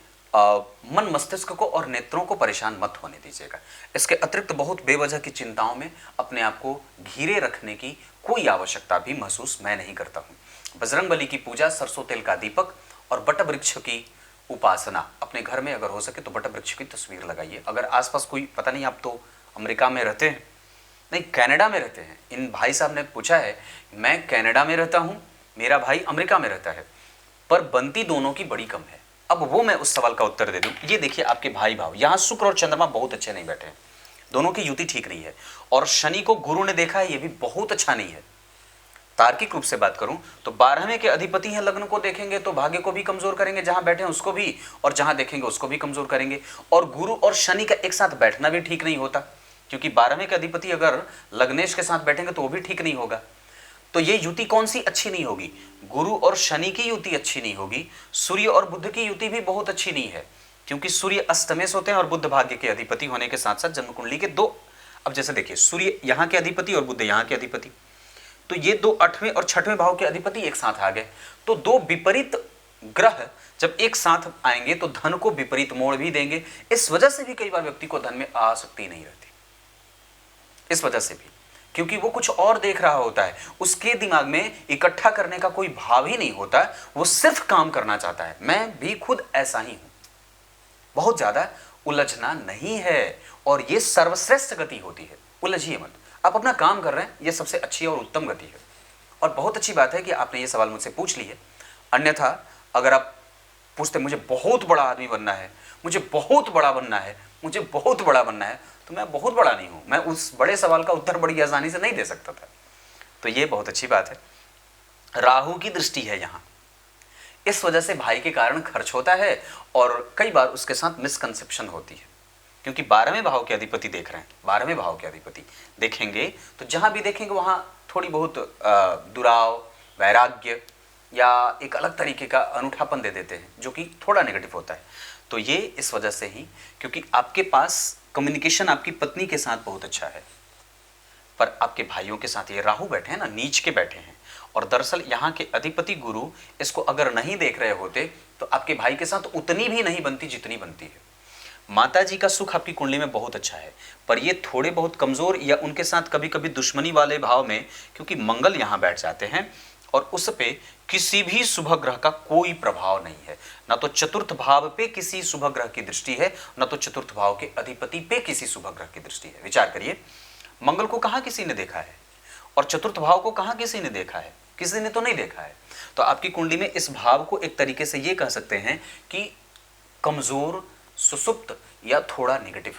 मन मस्तिष्क को और नेत्रों को परेशान मत होने दीजिएगा। इसके अतिरिक्त बहुत बेवजह की चिंताओं में अपने आप को घिरे रखने की कोई आवश्यकता भी महसूस मैं नहीं करता हूँ। बजरंग बली की पूजा, सरसों तेल का दीपक और बट वृक्ष की उपासना अपने घर में अगर हो सके तो बट वृक्ष की तस्वीर लगाइए। अगर आसपास कोई, पता नहीं आप तो अमेरिका में रहते हैं, नहीं कनाडा में रहते हैं, इन भाई साहब ने पूछा है मैं कनाडा में रहता हूं, मेरा भाई अमेरिका में रहता है, पर बनती दोनों की बड़ी कम है। अब वो मैं उस सवाल का उत्तर दे दूं। ये देखिए आपके भाई भाव, यहां शुक्र और चंद्रमा बहुत अच्छे नहीं बैठे हैं, दोनों की युति ठीक नहीं है, और शनि को गुरु ने देखा है, ये भी बहुत अच्छा नहीं है। तार्किक रूप से बात करूं तो 12वें के अधिपति हैं, लग्न को देखेंगे तो भाग्य को भी कमजोर करेंगे, जहां बैठे हैं उसको भी, और जहां देखेंगे उसको भी कमजोर करेंगे। और गुरु और शनि का एक साथ बैठना भी ठीक नहीं होता, क्योंकि 12वें के अधिपति अगर लग्नेश के साथ बैठेंगे तो वो भी ठीक नहीं होगा। तो ये युति कौन सी अच्छी नहीं होगी? गुरु और शनि की युति अच्छी नहीं होगी। सूर्य और बुध की युति भी बहुत अच्छी नहीं है, क्योंकि सूर्य अष्टमेश होते हैं और बुध भाग्य के अधिपति होने के साथ साथ जन्म कुंडली के दो, अब जैसे देखिए सूर्य यहाँ के अधिपति और बुध यहाँ के अधिपति, तो ये दो 8वें और 6वें भाव के अधिपति एक साथ आ गए। तो दो विपरीत ग्रह जब एक साथ आएंगे तो धन को विपरीत मोड़ भी देंगे। इस वजह से भी कई बार व्यक्ति को धन में आसक्ति नहीं रहती, इस वजह से भी, क्योंकि वो कुछ और देख रहा होता है, उसके दिमाग में इकट्ठा करने का कोई भाव ही नहीं होता, वो सिर्फ काम करना चाहता है। मैं भी खुद ऐसा ही हूं, बहुत ज्यादा उलझना नहीं है, और ये सर्वश्रेष्ठ गति होती है, उलझिए मत, आप अपना काम कर रहे हैं, ये सबसे अच्छी और उत्तम गति है। और बहुत अच्छी बात है कि आपने ये सवाल मुझसे पूछ ली है, अन्यथा अगर आप पूछते मुझे बहुत बड़ा आदमी बनना है, मुझे बहुत बड़ा बनना है, मुझे बहुत बड़ा बनना है, तो मैं बहुत बड़ा नहीं हूं, मैं उस बड़े सवाल का उत्तर बड़ी आसानी से नहीं दे सकता था। तो ये बहुत अच्छी बात है। राहु की दृष्टि है यहां, इस वजह से भाई के कारण खर्च होता है और कई बार उसके साथ मिसकंसेप्शन होती है, क्योंकि 12वें भाव के अधिपति देख रहे हैं, 12वें भाव के अधिपति देखेंगे तो जहां भी देखेंगे वहां थोड़ी बहुत दुराव, वैराग्य या एक अलग तरीके का अनूठापन दे देते हैं, जो कि थोड़ा नेगेटिव होता है। तो ये इस वजह से ही, क्योंकि आपके पास कम्युनिकेशन आपकी पत्नी के साथ बहुत अच्छा है, पर आपके भाइयों के साथ ये राहु बैठे हैं ना, नीच के बैठे हैं, और दरअसल यहाँ के अधिपति गुरु इसको अगर नहीं देख रहे होते तो आपके भाई के साथ उतनी भी नहीं बनती जितनी बनती है। माता जी का सुख आपकी कुंडली में बहुत अच्छा है, पर ये थोड़े बहुत कमजोर या उनके साथ कभी कभी दुश्मनी वाले भाव में, क्योंकि मंगल यहाँ बैठ जाते हैं और उस पे किसी भी शुभ ग्रह का कोई प्रभाव नहीं है, ना तो चतुर्थ भाव पे किसी शुभ ग्रह की दृष्टि है, ना तो चतुर्थ भाव के अधिपति पे किसी शुभ ग्रह की दृष्टि है। विचार करिए, मंगल को कहां किसी ने देखा है और चतुर्थ भाव को कहां किसी ने देखा है? किसी ने तो नहीं देखा है। तो आपकी कुंडली में इस भाव को एक तरीके से ये कह सकते हैं कि कमजोर, सुसुप्त या थोड़ा नेगेटिव।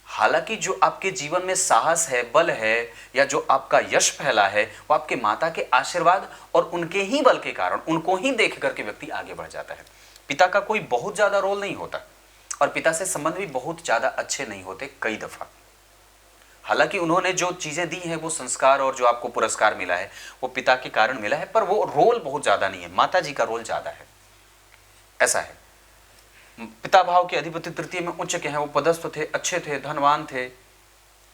हालांकि जो आपके जीवन में साहस है, बल है, या जो आपका यश फैला है, वो आपके माता के आशीर्वाद और उनके ही बल के कारण, उनको ही देख करके व्यक्ति आगे बढ़ जाता है। पिता का कोई बहुत ज्यादा रोल नहीं होता, और पिता से संबंध भी बहुत ज्यादा अच्छे नहीं होते कई दफा। हालांकि उन्होंने जो चीजें दी हैं, वो संस्कार और जो आपको पुरस्कार मिला है वो पिता के कारण मिला है, पर वो रोल बहुत ज्यादा नहीं है, माता जी का रोल ज्यादा है, ऐसा है। पिता भाव के अधिपति तृतीय में उच्च के हैं, वो पदस्थ थे, अच्छे थे, धनवान थे,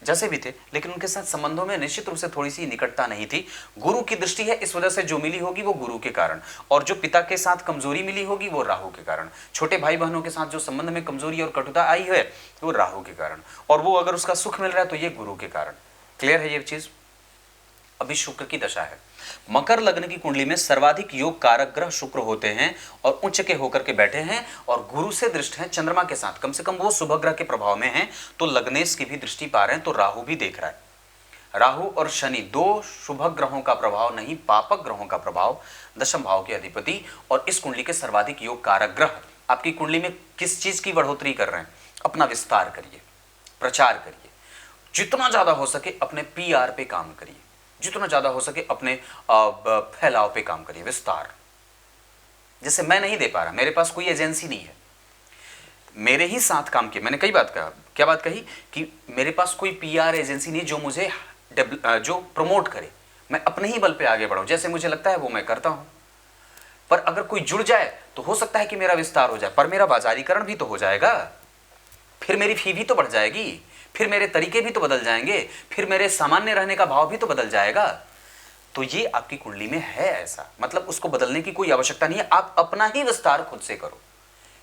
जैसे भी थे, लेकिन उनके साथ संबंधों में निश्चित रूप से थोड़ी सी निकटता नहीं थी। गुरु की दृष्टि है, इस वजह से जो मिली होगी वो गुरु के कारण, और जो पिता के साथ कमजोरी मिली होगी वो राहु के कारण। छोटे भाई बहनों के साथ जो संबंध में कमजोरी और कटुता आई है वो राहु के कारण, और वो अगर उसका सुख मिल रहा है तो ये गुरु के कारण। क्लियर है ये चीज? अभी शुक्र की दशा है, मकर लग्न की कुंडली में सर्वाधिक योग कारक ग्रह शुक्र होते हैं और उच्च के होकर के बैठे हैं, और गुरु से दृष्ट हैं चंद्रमा के साथ, कम से कम वो शुभ ग्रह के प्रभाव में हैं, तो लग्नेश की भी दृष्टि पा रहे हैं, तो राहु भी देख रहा है। राहु और शनि दो शुभ ग्रहों का प्रभाव नहीं, पापक ग्रहों का प्रभाव, दशम भाव के अधिपति, और इस कुंडली के सर्वाधिक योग कारक ग्रह आपकी कुंडली में किस चीज की बढ़ोतरी कर रहे हैं? अपना विस्तार करिए, प्रचार करिए, जितना ज्यादा हो सके अपने PR पे काम करिए, जितना ज्यादा हो सके अपने फैलाव पे काम करिए, विस्तार। जैसे मैं नहीं दे पा रहा, मेरे पास कोई एजेंसी नहीं है, मेरे ही साथ काम किए, मैंने कई बात कहा, क्या बात कही कि मेरे पास कोई PR एजेंसी नहीं जो मुझे जो प्रमोट करे, मैं अपने ही बल पे आगे बढ़ाऊं, जैसे मुझे लगता है वो मैं करता हूं। पर अगर कोई जुड़ जाए तो हो सकता है कि मेरा विस्तार हो जाए, पर मेरा बाजारीकरण भी तो हो जाएगा, फिर मेरी फी भी तो बढ़ जाएगी, फिर मेरे तरीके भी तो बदल जाएंगे, फिर मेरे सामान्य रहने का भाव भी तो बदल जाएगा। तो ये आपकी कुंडली में है ऐसा, मतलब उसको बदलने की कोई आवश्यकता नहीं है, आप अपना ही विस्तार खुद से करो।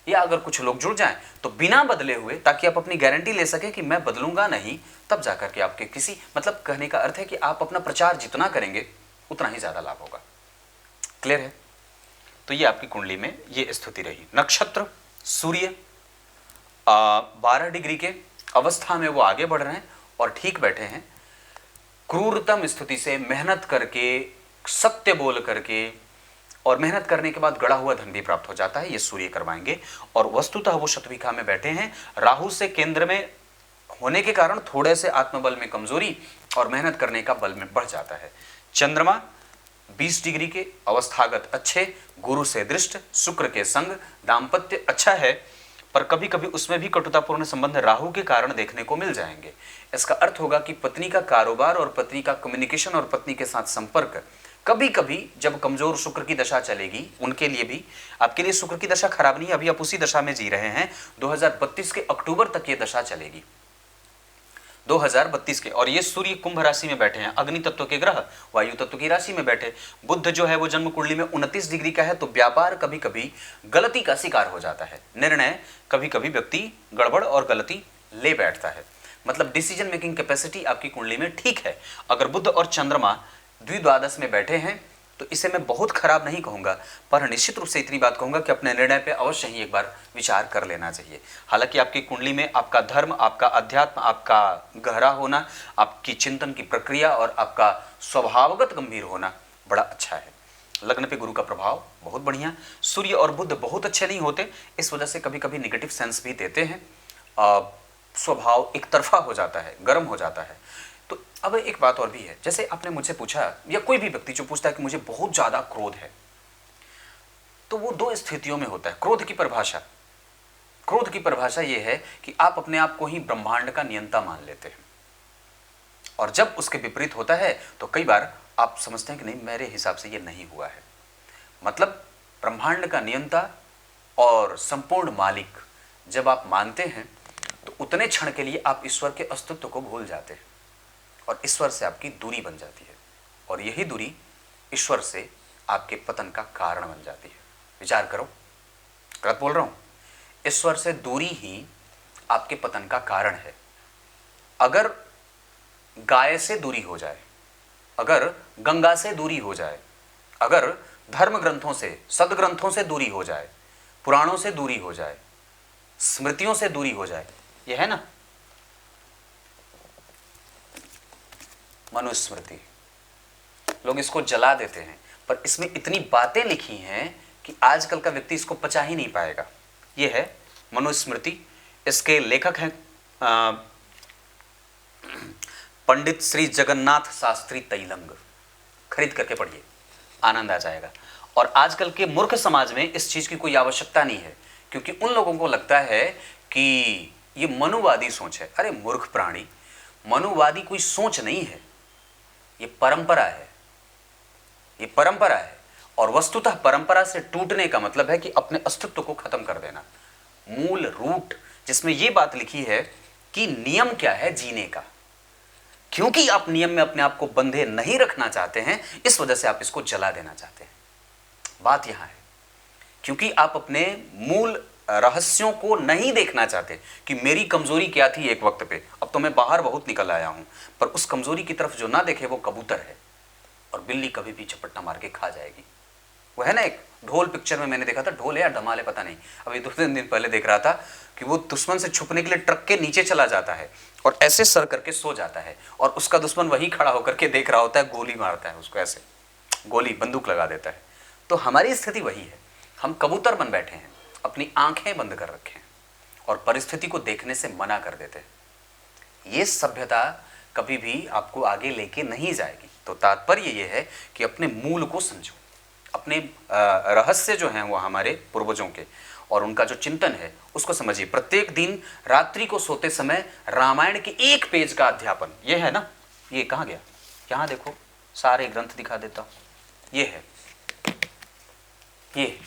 या अगर कुछ लोग जुड़ जाएं तो बिना बदले हुए, ताकि आप अपनी गारंटी ले सके कि मैं बदलूंगा नहीं, तब जाकर के आपके किसी, मतलब कहने का अर्थ है कि आप अपना प्रचार जितना करेंगे उतना ही ज्यादा लाभ होगा। क्लियर है? तो ये आपकी कुंडली में ये स्थिति रही। नक्षत्र सूर्य 12 डिग्री के अवस्था में वो आगे बढ़ रहे हैं और ठीक बैठे हैं। क्रूरतम स्थिति से मेहनत करके, सत्य बोल करके और मेहनत करने के बाद गड़ा हुआ धन भी प्राप्त हो जाता है, ये सूर्य करवाएंगे। और वस्तुतः वो शतभिखा में बैठे हैं, राहु से केंद्र में होने के कारण थोड़े से आत्मबल में कमजोरी और मेहनत करने का बल में बढ़ जाता है। चंद्रमा 20 डिग्री के अवस्थागत अच्छे, गुरु से दृष्ट, शुक्र के संग, दाम्पत्य अच्छा है, पर कभी कभी उसमें भी कटुतापूर्ण संबंध राहु के कारण देखने को मिल जाएंगे। इसका अर्थ होगा कि पत्नी का कारोबार और पत्नी का कम्युनिकेशन और पत्नी के साथ संपर्क कभी कभी जब कमजोर शुक्र की दशा चलेगी, उनके लिए भी, आपके लिए शुक्र की दशा खराब नहीं है, अभी आप उसी दशा में जी रहे हैं। 2032 के अक्टूबर तक ये दशा चलेगी, 2032 के। और ये सूर्य कुंभ राशि में बैठे हैं, अग्नि तत्व के ग्रह वायु तत्व की राशि में बैठे। बुध जो है वो जन्म कुंडली में 29 डिग्री का है, तो व्यापार कभी कभी गलती का शिकार हो जाता है, निर्णय कभी कभी व्यक्ति गड़बड़ और गलती ले बैठता है, मतलब डिसीजन मेकिंग कैपेसिटी आपकी कुंडली में ठीक है। अगर बुध और चंद्रमा द्विद्वादश में बैठे हैं तो इसे मैं बहुत खराब नहीं कहूंगा, पर निश्चित रूप से इतनी बात कहूंगा कि अपने निर्णय पे अवश्य ही एक बार विचार कर लेना चाहिए। हालांकि आपकी कुंडली में आपका धर्म, आपका अध्यात्म, आपका गहरा होना, आपकी चिंतन की प्रक्रिया और आपका स्वभावगत गंभीर होना बड़ा अच्छा है। लग्न पे गुरु का प्रभाव बहुत बढ़िया। सूर्य और बुध बहुत अच्छे नहीं होते, इस वजह से कभी कभी निगेटिव सेंस भी देते हैं, स्वभाव एक तरफा हो जाता है, गर्म हो जाता है। तो अब एक बात और भी है, जैसे आपने मुझसे पूछा या कोई भी व्यक्ति जो पूछता है कि मुझे बहुत ज्यादा क्रोध है, तो वो दो स्थितियों में होता है। क्रोध की परिभाषा ये है कि आप अपने आप को ही ब्रह्मांड का नियंता मान लेते हैं, और जब उसके विपरीत होता है तो कई बार आप समझते हैं कि नहीं, मेरे हिसाब से ये नहीं हुआ है। मतलब ब्रह्मांड का नियंता और संपूर्ण मालिक जब आप मानते हैं तो उतने क्षण के लिए आप ईश्वर के अस्तित्व को भूल जाते हैं और ईश्वर से आपकी दूरी बन जाती है, और यही दूरी ईश्वर से आपके पतन का कारण बन जाती है। विचार करो, गलत बोल रहा हूं? ईश्वर से दूरी ही आपके पतन का कारण है। अगर गाय से दूरी हो जाए, अगर गंगा से दूरी हो जाए, अगर धर्म ग्रंथों से, सदग्रंथों से दूरी हो जाए, पुराणों से दूरी हो जाए, स्मृतियों से दूरी हो जाए, यह है ना मनुस्मृति, लोग इसको जला देते हैं, पर इसमें इतनी बातें लिखी हैं कि आजकल का व्यक्ति इसको पचा ही नहीं पाएगा। यह है मनुस्मृति। इसके लेखक हैं पंडित श्री जगन्नाथ शास्त्री तैलंग। खरीद करके पढ़िए, आनंद आ जाएगा। और आजकल के मूर्ख समाज में इस चीज की कोई आवश्यकता नहीं है, क्योंकि उन लोगों को लगता है कि ये मनुवादी सोच है। अरे मूर्ख प्राणी, मनुवादी कोई सोच नहीं है, ये परंपरा है, ये परंपरा है। और वस्तुतः परंपरा से टूटने का मतलब है कि अपने अस्तित्व को खत्म कर देना। मूल रूट जिसमें यह बात लिखी है कि नियम क्या है जीने का, क्योंकि आप नियम में अपने आप को बंधे नहीं रखना चाहते हैं, इस वजह से आप इसको जला देना चाहते हैं। बात यहां है, क्योंकि आप अपने मूल रहस्यों को नहीं देखना चाहते कि मेरी कमजोरी क्या थी एक वक्त पे, अब तो मैं बाहर बहुत निकल आया हूं। पर उस कमजोरी की तरफ जो ना देखे वो कबूतर है, और बिल्ली कभी भी झपट्टा मार के खा जाएगी। वो है ना, एक ढोल पिक्चर में मैंने देखा था, ढोल है या धमाल है पता नहीं, अभी 2-3 दिन पहले देख रहा था कि वो दुश्मन से छुपने के लिए ट्रक के नीचे चला जाता है और ऐसे सर करके सो जाता है, और उसका दुश्मन वही खड़ा होकर के देख रहा होता है, गोली मारता है उसको, ऐसे गोली बंदूक लगा देता है। तो हमारी स्थिति वही है, हम कबूतर बन बैठे हैं, अपनी आंखें बंद कर रखे हैं और परिस्थिति को देखने से मना कर देते हैं। ये सभ्यता कभी भी आपको आगे लेके नहीं जाएगी। तो तात्पर्य ये है कि अपने मूल को समझो, अपने रहस्य जो हैं वो हमारे पूर्वजों के और उनका जो चिंतन है उसको समझिए। प्रत्येक दिन रात्रि को सोते समय रामायण के 1 पेज का अध्यापन, ये है ना, ये कहाँ गया, यहाँ देखो, सारे ग्रंथ दिखा देता हूं, ये है, ये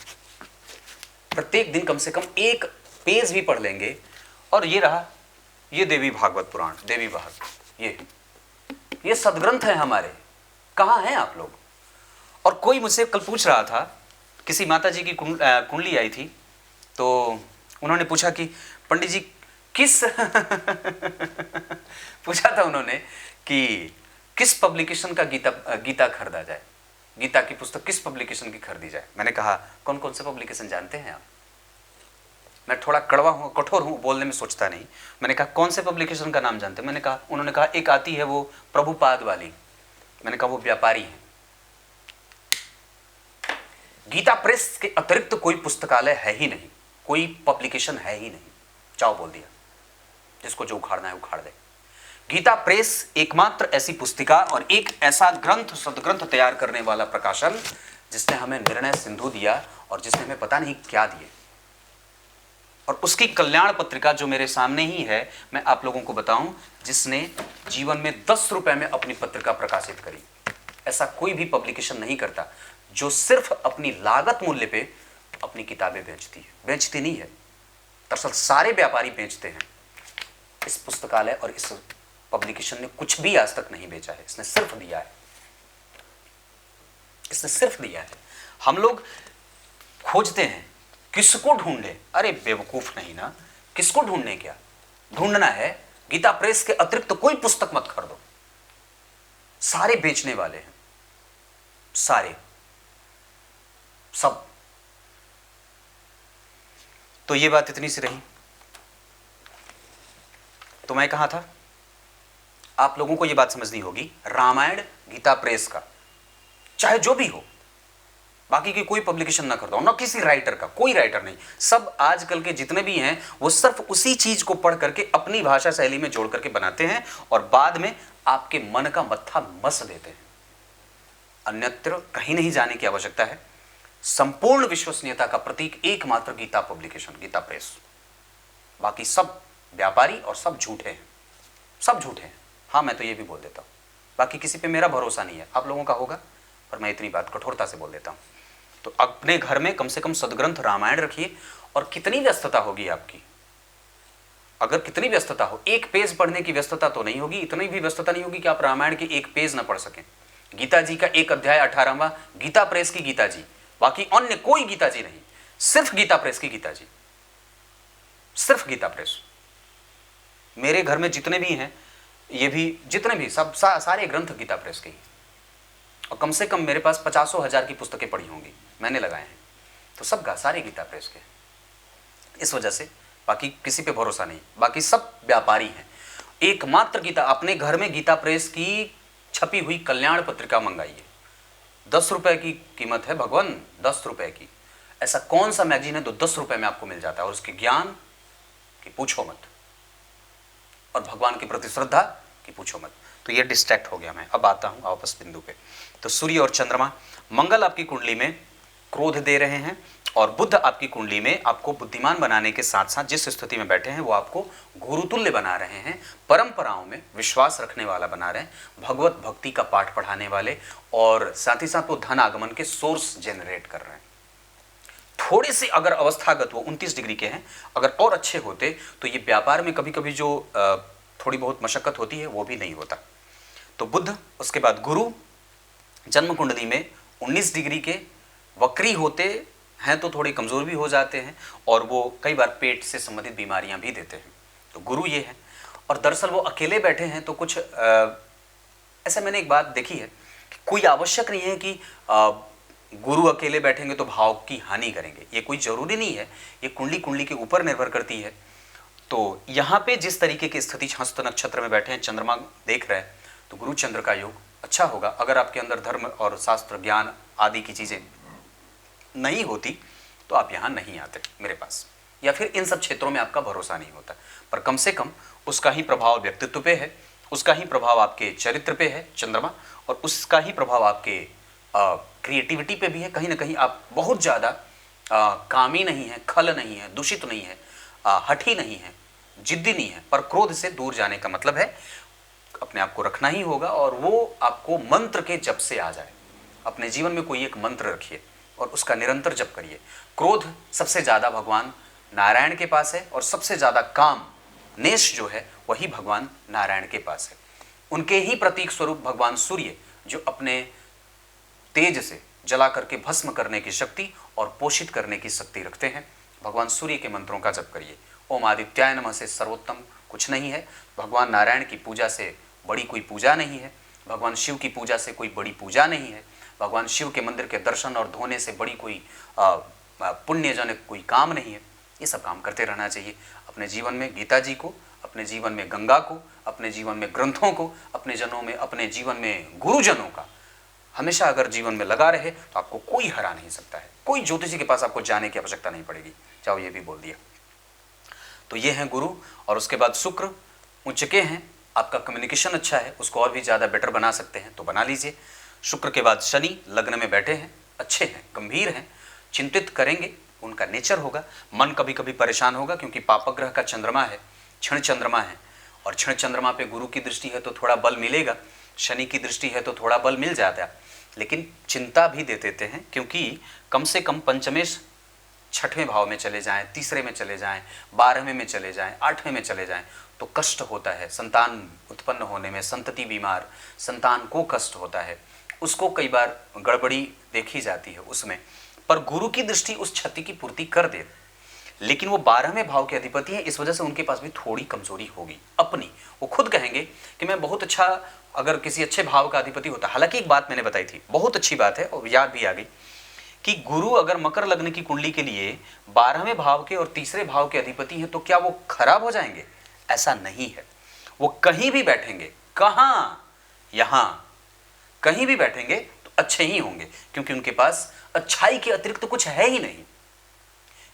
प्रत्येक दिन कम से कम 1 पेज भी पढ़ लेंगे। और ये रहा, ये देवी भागवत पुराण, देवी भागवत, ये सदग्रंथ है हमारे, कहाँ हैं आप लोग? और कोई मुझसे कल पूछ रहा था, किसी माता जी की कुंडली आई थी, तो उन्होंने पूछा कि पंडित जी किस पूछा था उन्होंने कि किस पब्लिकेशन का गीता खरीदा जाए, गीता की पुस्तक किस पब्लिकेशन की खरीदी जाए। मैंने कहा कौन कौन से पब्लिकेशन जानते हैं आप? मैं थोड़ा कड़वा हूँ, कठोर हूँ, बोलने में सोचता नहीं। मैंने कहा कौन से पब्लिकेशन का नाम जानते हैं? मैंने कहा, उन्होंने कहा एक आती है वो प्रभुपाद वाली। मैंने कहा वो व्यापारी हैं। गीता प्रेस के अतिरिक्त कोई पुस्तकालय है ही नहीं, कोई पब्लिकेशन है ही नहीं। चाओ बोल दिया, जिसको जो उखाड़ना है उखाड़ दे। गीता प्रेस एकमात्र ऐसी पुस्तिका और एक ऐसा ग्रंथ, सदग्रंथ तैयार करने वाला प्रकाशन जिसने हमें निर्णय सिंधु दिया और जिसने हमें पता नहीं क्या दिए। और उसकी कल्याण पत्रिका जो मेरे सामने ही है, मैं आप लोगों को बताऊं, जिसने जीवन में 10 रुपए में अपनी पत्रिका प्रकाशित करी। ऐसा कोई भी पब्लिकेशन नहीं करता जो सिर्फ अपनी लागत मूल्य पे अपनी किताबें बेचती है। बेचती नहीं है, दरअसल सारे व्यापारी बेचते हैं। इस पुस्तकालय और इस पब्लिकेशन ने कुछ भी आज तक नहीं बेचा है, इसने सिर्फ दिया है। इसने सिर्फ दिया है। हम लोग खोजते हैं किसको ढूंढे, अरे बेवकूफ नहीं ना, किसको ढूंढने? क्या ढूंढना है? गीता प्रेस के अतिरिक्त कोई पुस्तक मत खरीदो, सारे बेचने वाले हैं, सारे, सब। तो ये बात इतनी सी रही। तो मैं कहां था? आप लोगों को यह बात समझनी होगी, रामायण गीता प्रेस का, चाहे जो भी हो, बाकी की कोई पब्लिकेशन ना खरीदो, ना किसी राइटर का, कोई राइटर नहीं। सब आजकल के जितने भी हैं वो सिर्फ उसी चीज को पढ़ करके अपनी भाषा शैली में जोड़ करके बनाते हैं और बाद में आपके मन का मत्था मस देते हैं। अन्यत्र कहीं नहीं जाने की आवश्यकता है। संपूर्ण विश्वसनीयता का प्रतीक एकमात्र गीता पब्लिकेशन, गीता प्रेस। बाकी सब व्यापारी और सब झूठे हैं, सब झूठे हैं। हाँ, मैं तो ये भी बोल देता हूं, बाकी किसी पे मेरा भरोसा नहीं है, आप लोगों का होगा, पर मैं इतनी बात कठोरता से बोल देता हूं। तो अपने घर में कम से कम सदग्रंथ रामायण रखिए। और कितनी व्यस्तता होगी आपकी, अगर कितनी व्यस्तता हो, एक पेज पढ़ने की व्यस्तता तो नहीं होगी, इतनी भी व्यस्तता नहीं होगी कि आप रामायण के एक पेज ना पढ़ सकें। गीता जी का एक अध्याय 18वां गीता प्रेस की गीता जी, बाकी अन्य कोई गीता जी नहीं, सिर्फ गीता प्रेस की गीता जी, सिर्फ गीता प्रेस। मेरे घर में जितने भी हैं, ये भी जितने भी सब सारे ग्रंथ गीता प्रेस के ही। और कम से कम मेरे पास 50,000 की पुस्तकें पढ़ी होंगी, मैंने लगाए हैं, तो सब सारे गीता प्रेस के। इस वजह से बाकी किसी पे भरोसा नहीं, बाकी सब व्यापारी हैं। एकमात्र गीता, अपने घर में गीता प्रेस की छपी हुई कल्याण पत्रिका मंगाइए। 10 रुपए की कीमत है भगवान, 10 रुपए की। ऐसा कौन सा मैगजीन है जो 10 रुपए में आपको मिल जाता है और उसके ज्ञान की पूछो मत, और भगवान के प्रति श्रद्धा की पूछो मत। तो ये डिस्ट्रैक्ट हो गया मैं, अब आता हूं वापस बिंदु पे। तो सूर्य और चंद्रमा, मंगल आपकी कुंडली में क्रोध दे रहे हैं और बुध आपकी कुंडली में आपको बुद्धिमान बनाने के साथ साथ जिस स्थिति में बैठे हैं वो आपको गुरुतुल्य बना रहे हैं, परंपराओं में विश्वास रखने वाला बना रहे हैं, भगवत भक्ति का पाठ पढ़ाने वाले, और साथ ही साथ वो धन आगमन के सोर्स जनरेट कर रहे हैं। थोड़े से अगर अवस्थागत वो 29 डिग्री के हैं, अगर और अच्छे होते तो ये व्यापार में कभी कभी जो थोड़ी बहुत मशक्कत होती है वो भी नहीं होता। तो बुध, उसके बाद गुरु जन्म कुंडली में 19 डिग्री के वक्री होते हैं तो थोड़े कमजोर भी हो जाते हैं और वो कई बार पेट से संबंधित बीमारियां भी देते हैं। तो गुरु ये है, और दरअसल वो अकेले बैठे हैं तो कुछ ऐसा मैंने एक बात देखी है कि कोई आवश्यक नहीं है कि गुरु अकेले बैठेंगे तो भाव की हानि करेंगे, ये कोई जरूरी नहीं है, ये कुंडली कुंडली के ऊपर निर्भर करती है। तो यहाँ पे जिस तरीके की स्थिति हस्त नक्षत्र में बैठे हैं, चंद्रमा देख रहे हैं, तो गुरु चंद्र का योग अच्छा होगा। अगर आपके अंदर धर्म और शास्त्र ज्ञान आदि की चीजें नहीं होती तो आप यहाँ नहीं आते मेरे पास, या फिर इन सब क्षेत्रों में आपका भरोसा नहीं होता। पर कम से कम उसका ही प्रभाव व्यक्तित्व पे है, उसका ही प्रभाव आपके चरित्र पे है चंद्रमा, और उसका ही प्रभाव आपके क्रिएटिविटी पे भी है। कहीं ना कहीं आप बहुत ज़्यादा कामी नहीं है, खल नहीं है, दूषित नहीं है, हठी नहीं है, जिद्दी नहीं है। पर क्रोध से दूर जाने का मतलब है अपने आप को रखना ही होगा, और वो आपको मंत्र के जप से आ जाए। अपने जीवन में कोई एक मंत्र रखिए और उसका निरंतर जप करिए। क्रोध सबसे ज़्यादा भगवान नारायण के पास है, और सबसे ज़्यादा काम नेश जो है वही भगवान नारायण के पास है। उनके ही प्रतीक स्वरूप भगवान सूर्य, जो अपने तेज से जला करके भस्म करने की शक्ति और पोषित करने की शक्ति रखते हैं। भगवान सूर्य के मंत्रों का जप करिए। ओम आदित्याय नमः से सर्वोत्तम कुछ नहीं है। भगवान नारायण की पूजा से बड़ी कोई पूजा नहीं है। भगवान शिव की पूजा से कोई बड़ी पूजा नहीं है। भगवान शिव के मंदिर के दर्शन और धोने से बड़ी कोई पुण्यजनक कोई काम नहीं है। ये सब काम करते रहना चाहिए। अपने जीवन में गीता जी को, अपने जीवन में गंगा को, अपने जीवन में ग्रंथों को, अपने जीवन में गुरुजनों का हमेशा अगर जीवन में लगा रहे तो आपको कोई हरा नहीं सकता है। कोई ज्योतिषी के पास आपको जाने की आवश्यकता नहीं पड़ेगी। चाहो ये भी बोल दिया। तो ये हैं गुरु, और उसके बाद शुक्र उच्च के हैं। आपका कम्युनिकेशन अच्छा है, उसको और भी ज़्यादा बेटर बना सकते हैं तो बना लीजिए। शुक्र के बाद शनि लग्न में बैठे हैं, अच्छे हैं, गंभीर हैं, चिंतित करेंगे, उनका नेचर होगा। मन कभी कभी परेशान होगा क्योंकि पापक ग्रह का चंद्रमा है, क्षण चंद्रमा है, और क्षण चंद्रमा पे गुरु की दृष्टि है तो थोड़ा बल मिलेगा, शनि की दृष्टि है तो थोड़ा बल मिल जाता है, लेकिन चिंता भी दे देते हैं क्योंकि कम से कम पंचमेश छठवें भाव में चले जाएं, तीसरे में चले जाएं, 12वें में चले जाएं, 8वें में चले जाएं तो कष्ट होता है। संतान उत्पन्न होने में, संतति बीमार, संतान को कष्ट होता है, उसको कई बार गड़बड़ी देखी जाती है उसमें। पर गुरु की दृष्टि उस क्षति की पूर्ति कर दे, लेकिन वो 12वें भाव के अधिपति हैं, इस वजह से उनके पास भी थोड़ी कमजोरी होगी अपनी। वो खुद कहेंगे कि मैं बहुत अच्छा, अगर किसी अच्छे भाव का अधिपति होता। हालांकि एक बात मैंने बताई थी, बहुत अच्छी बात है और याद भी आ गई, कि गुरु अगर मकर लग्न की कुंडली के लिए 12वें भाव के और तीसरे भाव के अधिपति हैं तो क्या वो खराब हो जाएंगे? ऐसा नहीं है। वो कहीं भी बैठेंगे, कहां, यहां कहीं भी बैठेंगे तो अच्छे ही होंगे, क्योंकि उनके पास अच्छाई के अतिरिक्त तो कुछ है ही नहीं।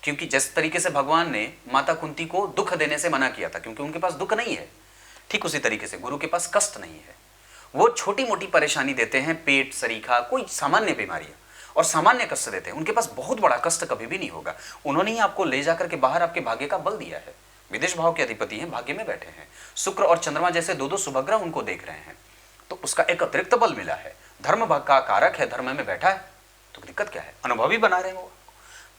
क्योंकि जिस तरीके से भगवान ने माता कुंती को दुख देने से मना किया था, क्योंकि उनके पास दुख नहीं है, ठीक उसी तरीके से गुरु के पास कष्ट नहीं है। वो छोटी मोटी परेशानी देते हैं, पेट, सरीखा, कोई सामान्य बीमारियां और सामान्य कष्ट देते हैं। उनके पास बहुत बड़ा कष्ट कभी भी नहीं होगा। उन्होंने ही आपको ले जाकर के बाहर आपके भाग्य का बल दिया है। विदेश भाव के अधिपति हैं, भाग्य में बैठे हैं, शुक्र और चंद्रमा जैसे दो शुभग्रह उनको देख रहे हैं, तो उसका एक अतिरिक्त बल मिला है। धर्म भाग का कारक है, धर्म में बैठा है तो दिक्कत क्या है? अनुभवी बना रहे हैं वो।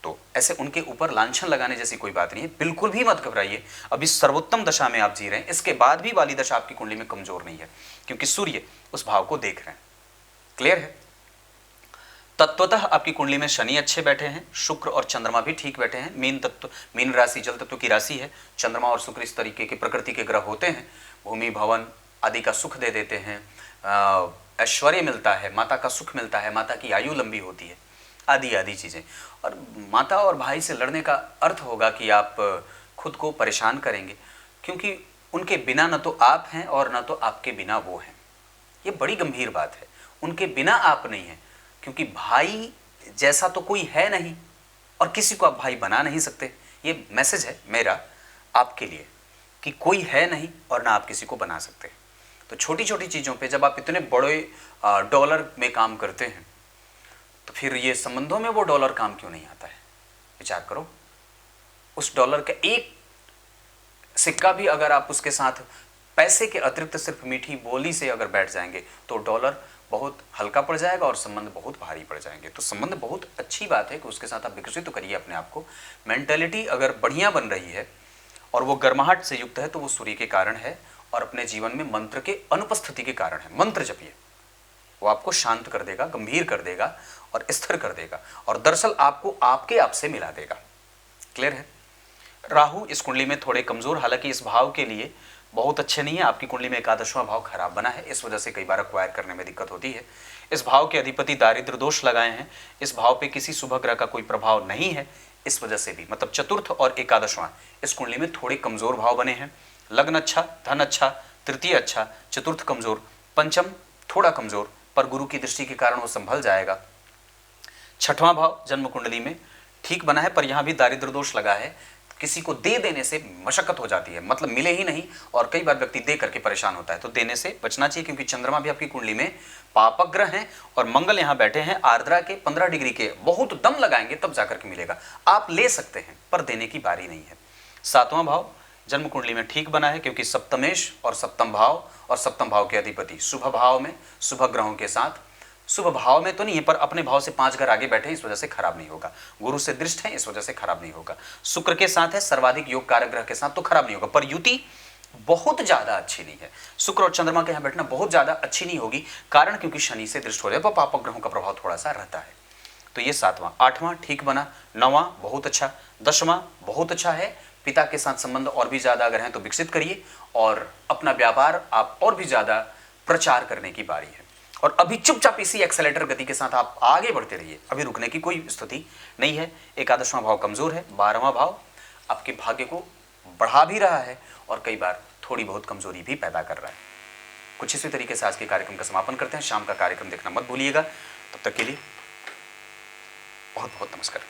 तो ऐसे उनके ऊपर लांछन लगाने जैसी कोई बात नहीं है। बिल्कुल भी मत घबराइए, अभी सर्वोत्तम दशा में आप जी रहे हैं, इसके बाद भी वाली दशा आपकी कुंडली में कमजोर नहीं है, क्योंकि सूर्य उस भाव को देख रहे हैं। क्लियर है? तत्वतः आपकी कुंडली में शनि अच्छे बैठे हैं, शुक्र और चंद्रमा भी ठीक बैठे हैं। मीन तत्व, मीन राशि जल तत्व की राशि है। चंद्रमा और शुक्र इस तरीके के प्रकृति के ग्रह होते हैं, भूमि भवन आदि का सुख दे देते हैं, ऐश्वर्य मिलता है, माता का सुख मिलता है, माता की आयु लंबी होती है, आदि आदि चीज़ें। और माता और भाई से लड़ने का अर्थ होगा कि आप खुद को परेशान करेंगे, क्योंकि उनके बिना न तो आप हैं और न तो आपके बिना वो हैं। ये बड़ी गंभीर बात है, उनके बिना आप नहीं हैं, क्योंकि भाई जैसा तो कोई है नहीं और किसी को आप भाई बना नहीं सकते। ये मैसेज है मेरा आपके लिए कि कोई है नहीं और ना आप किसी को बना सकते। तो छोटी छोटी चीज़ों पे जब आप इतने बड़े डॉलर में काम करते हैं तो फिर ये संबंधों में वो डॉलर काम क्यों नहीं आता है? विचार करो। उस डॉलर का एक सिक्का भी अगर आप उसके साथ पैसे के अतिरिक्त सिर्फ मीठी बोली से अगर बैठ जाएंगे तो डॉलर बहुत हल्का पड़ जाएगा और संबंध बहुत भारी पड़ जाएंगे। तो संबंध बहुत अच्छी बात है कि उसके साथ आप विकसित तो करिए अपने आप को। मेंटेलिटी अगर बढ़िया बन रही है और वो गर्माहट से युक्त है तो वो सूर्य के कारण है और अपने जीवन में मंत्र के अनुपस्थिति के कारण है। मंत्र जपिए, वो आपको शांत कर देगा, गंभीर कर देगा और स्थिर कर देगा और दरअसल आपको आपके आप से मिला देगा। क्लियर है? राहु इस कुंडली में थोड़े कमजोर, हालांकि इस भाव के लिए बहुत अच्छे नहीं है। आपकी कुंडली में एकादशवां भाव खराब बना है, इस वजह से कई बार अक्वायर करने में दिक्कत होती है। इस भाव के अधिपति दारिद्र दोष लगाए हैं, इस भाव पे किसी शुभ ग्रह का कोई प्रभाव नहीं है, इस वजह से भी मतलब चतुर्थ और एकादशवां इस कुंडली में थोड़े कमजोर भाव बने हैं। लग्न अच्छा, धन अच्छा, तृतीय अच्छा, चतुर्थ कमजोर, पंचम थोड़ा कमजोर, पर गुरु की दृष्टि के कारण वो संभल जाएगा। छठवां भाव जन्म कुंडली में ठीक बना है, पर यहां भी दारिद्र दोष लगा है। किसी को दे देने से मशक्कत हो जाती है, मतलब मिले ही नहीं और कई बार व्यक्ति दे करके परेशान होता है, तो देने से बचना चाहिए, क्योंकि चंद्रमा भी आपकी कुंडली में पापक ग्रह हैं और मंगल यहां बैठे हैं आर्द्रा के 15 डिग्री के। बहुत दम लगाएंगे तब जाकर के मिलेगा। आप ले सकते हैं पर देने की बारी नहीं है। सातवां भाव जन्म कुंडली में ठीक बना है, क्योंकि सप्तमेश और सप्तम भाव के अधिपति शुभ भाव में, शुभ ग्रहों के साथ, शुभ भाव में तो नहीं है पर अपने भाव से 5 घर आगे बैठे, इस वजह से खराब नहीं होगा। गुरु से दृष्ट है, इस वजह से खराब नहीं होगा। शुक्र के साथ है, सर्वाधिक योग कारक ग्रह के साथ, तो खराब नहीं होगा। पर युति बहुत ज्यादा अच्छी नहीं है। शुक्र और चंद्रमा के यहाँ बैठना बहुत ज्यादा अच्छी नहीं होगी, कारण क्योंकि शनि से दृष्ट हो जाए, पर पापक ग्रहों का प्रभाव थोड़ा सा रहता है। तो ये सातवां, आठवां ठीक बना, नौवां बहुत अच्छा, दसवां बहुत अच्छा है। पिता के साथ संबंध और भी ज्यादा अगर हैं तो विकसित करिए और अपना व्यापार आप और भी ज्यादा प्रचार करने की बारी है। और अभी चुपचाप इसी एक्सेलेटर गति के साथ आप आगे बढ़ते रहिए, अभी रुकने की कोई स्थिति नहीं है। एकादशवां भाव कमजोर है, 12वां भाव आपके भाग्य को बढ़ा भी रहा है और कई बार थोड़ी बहुत कमजोरी भी पैदा कर रहा है। कुछ इसी तरीके से आज के कार्यक्रम का समापन करते हैं। शाम का कार्यक्रम देखना मत भूलिएगा। तब तक के लिए बहुत बहुत नमस्कार।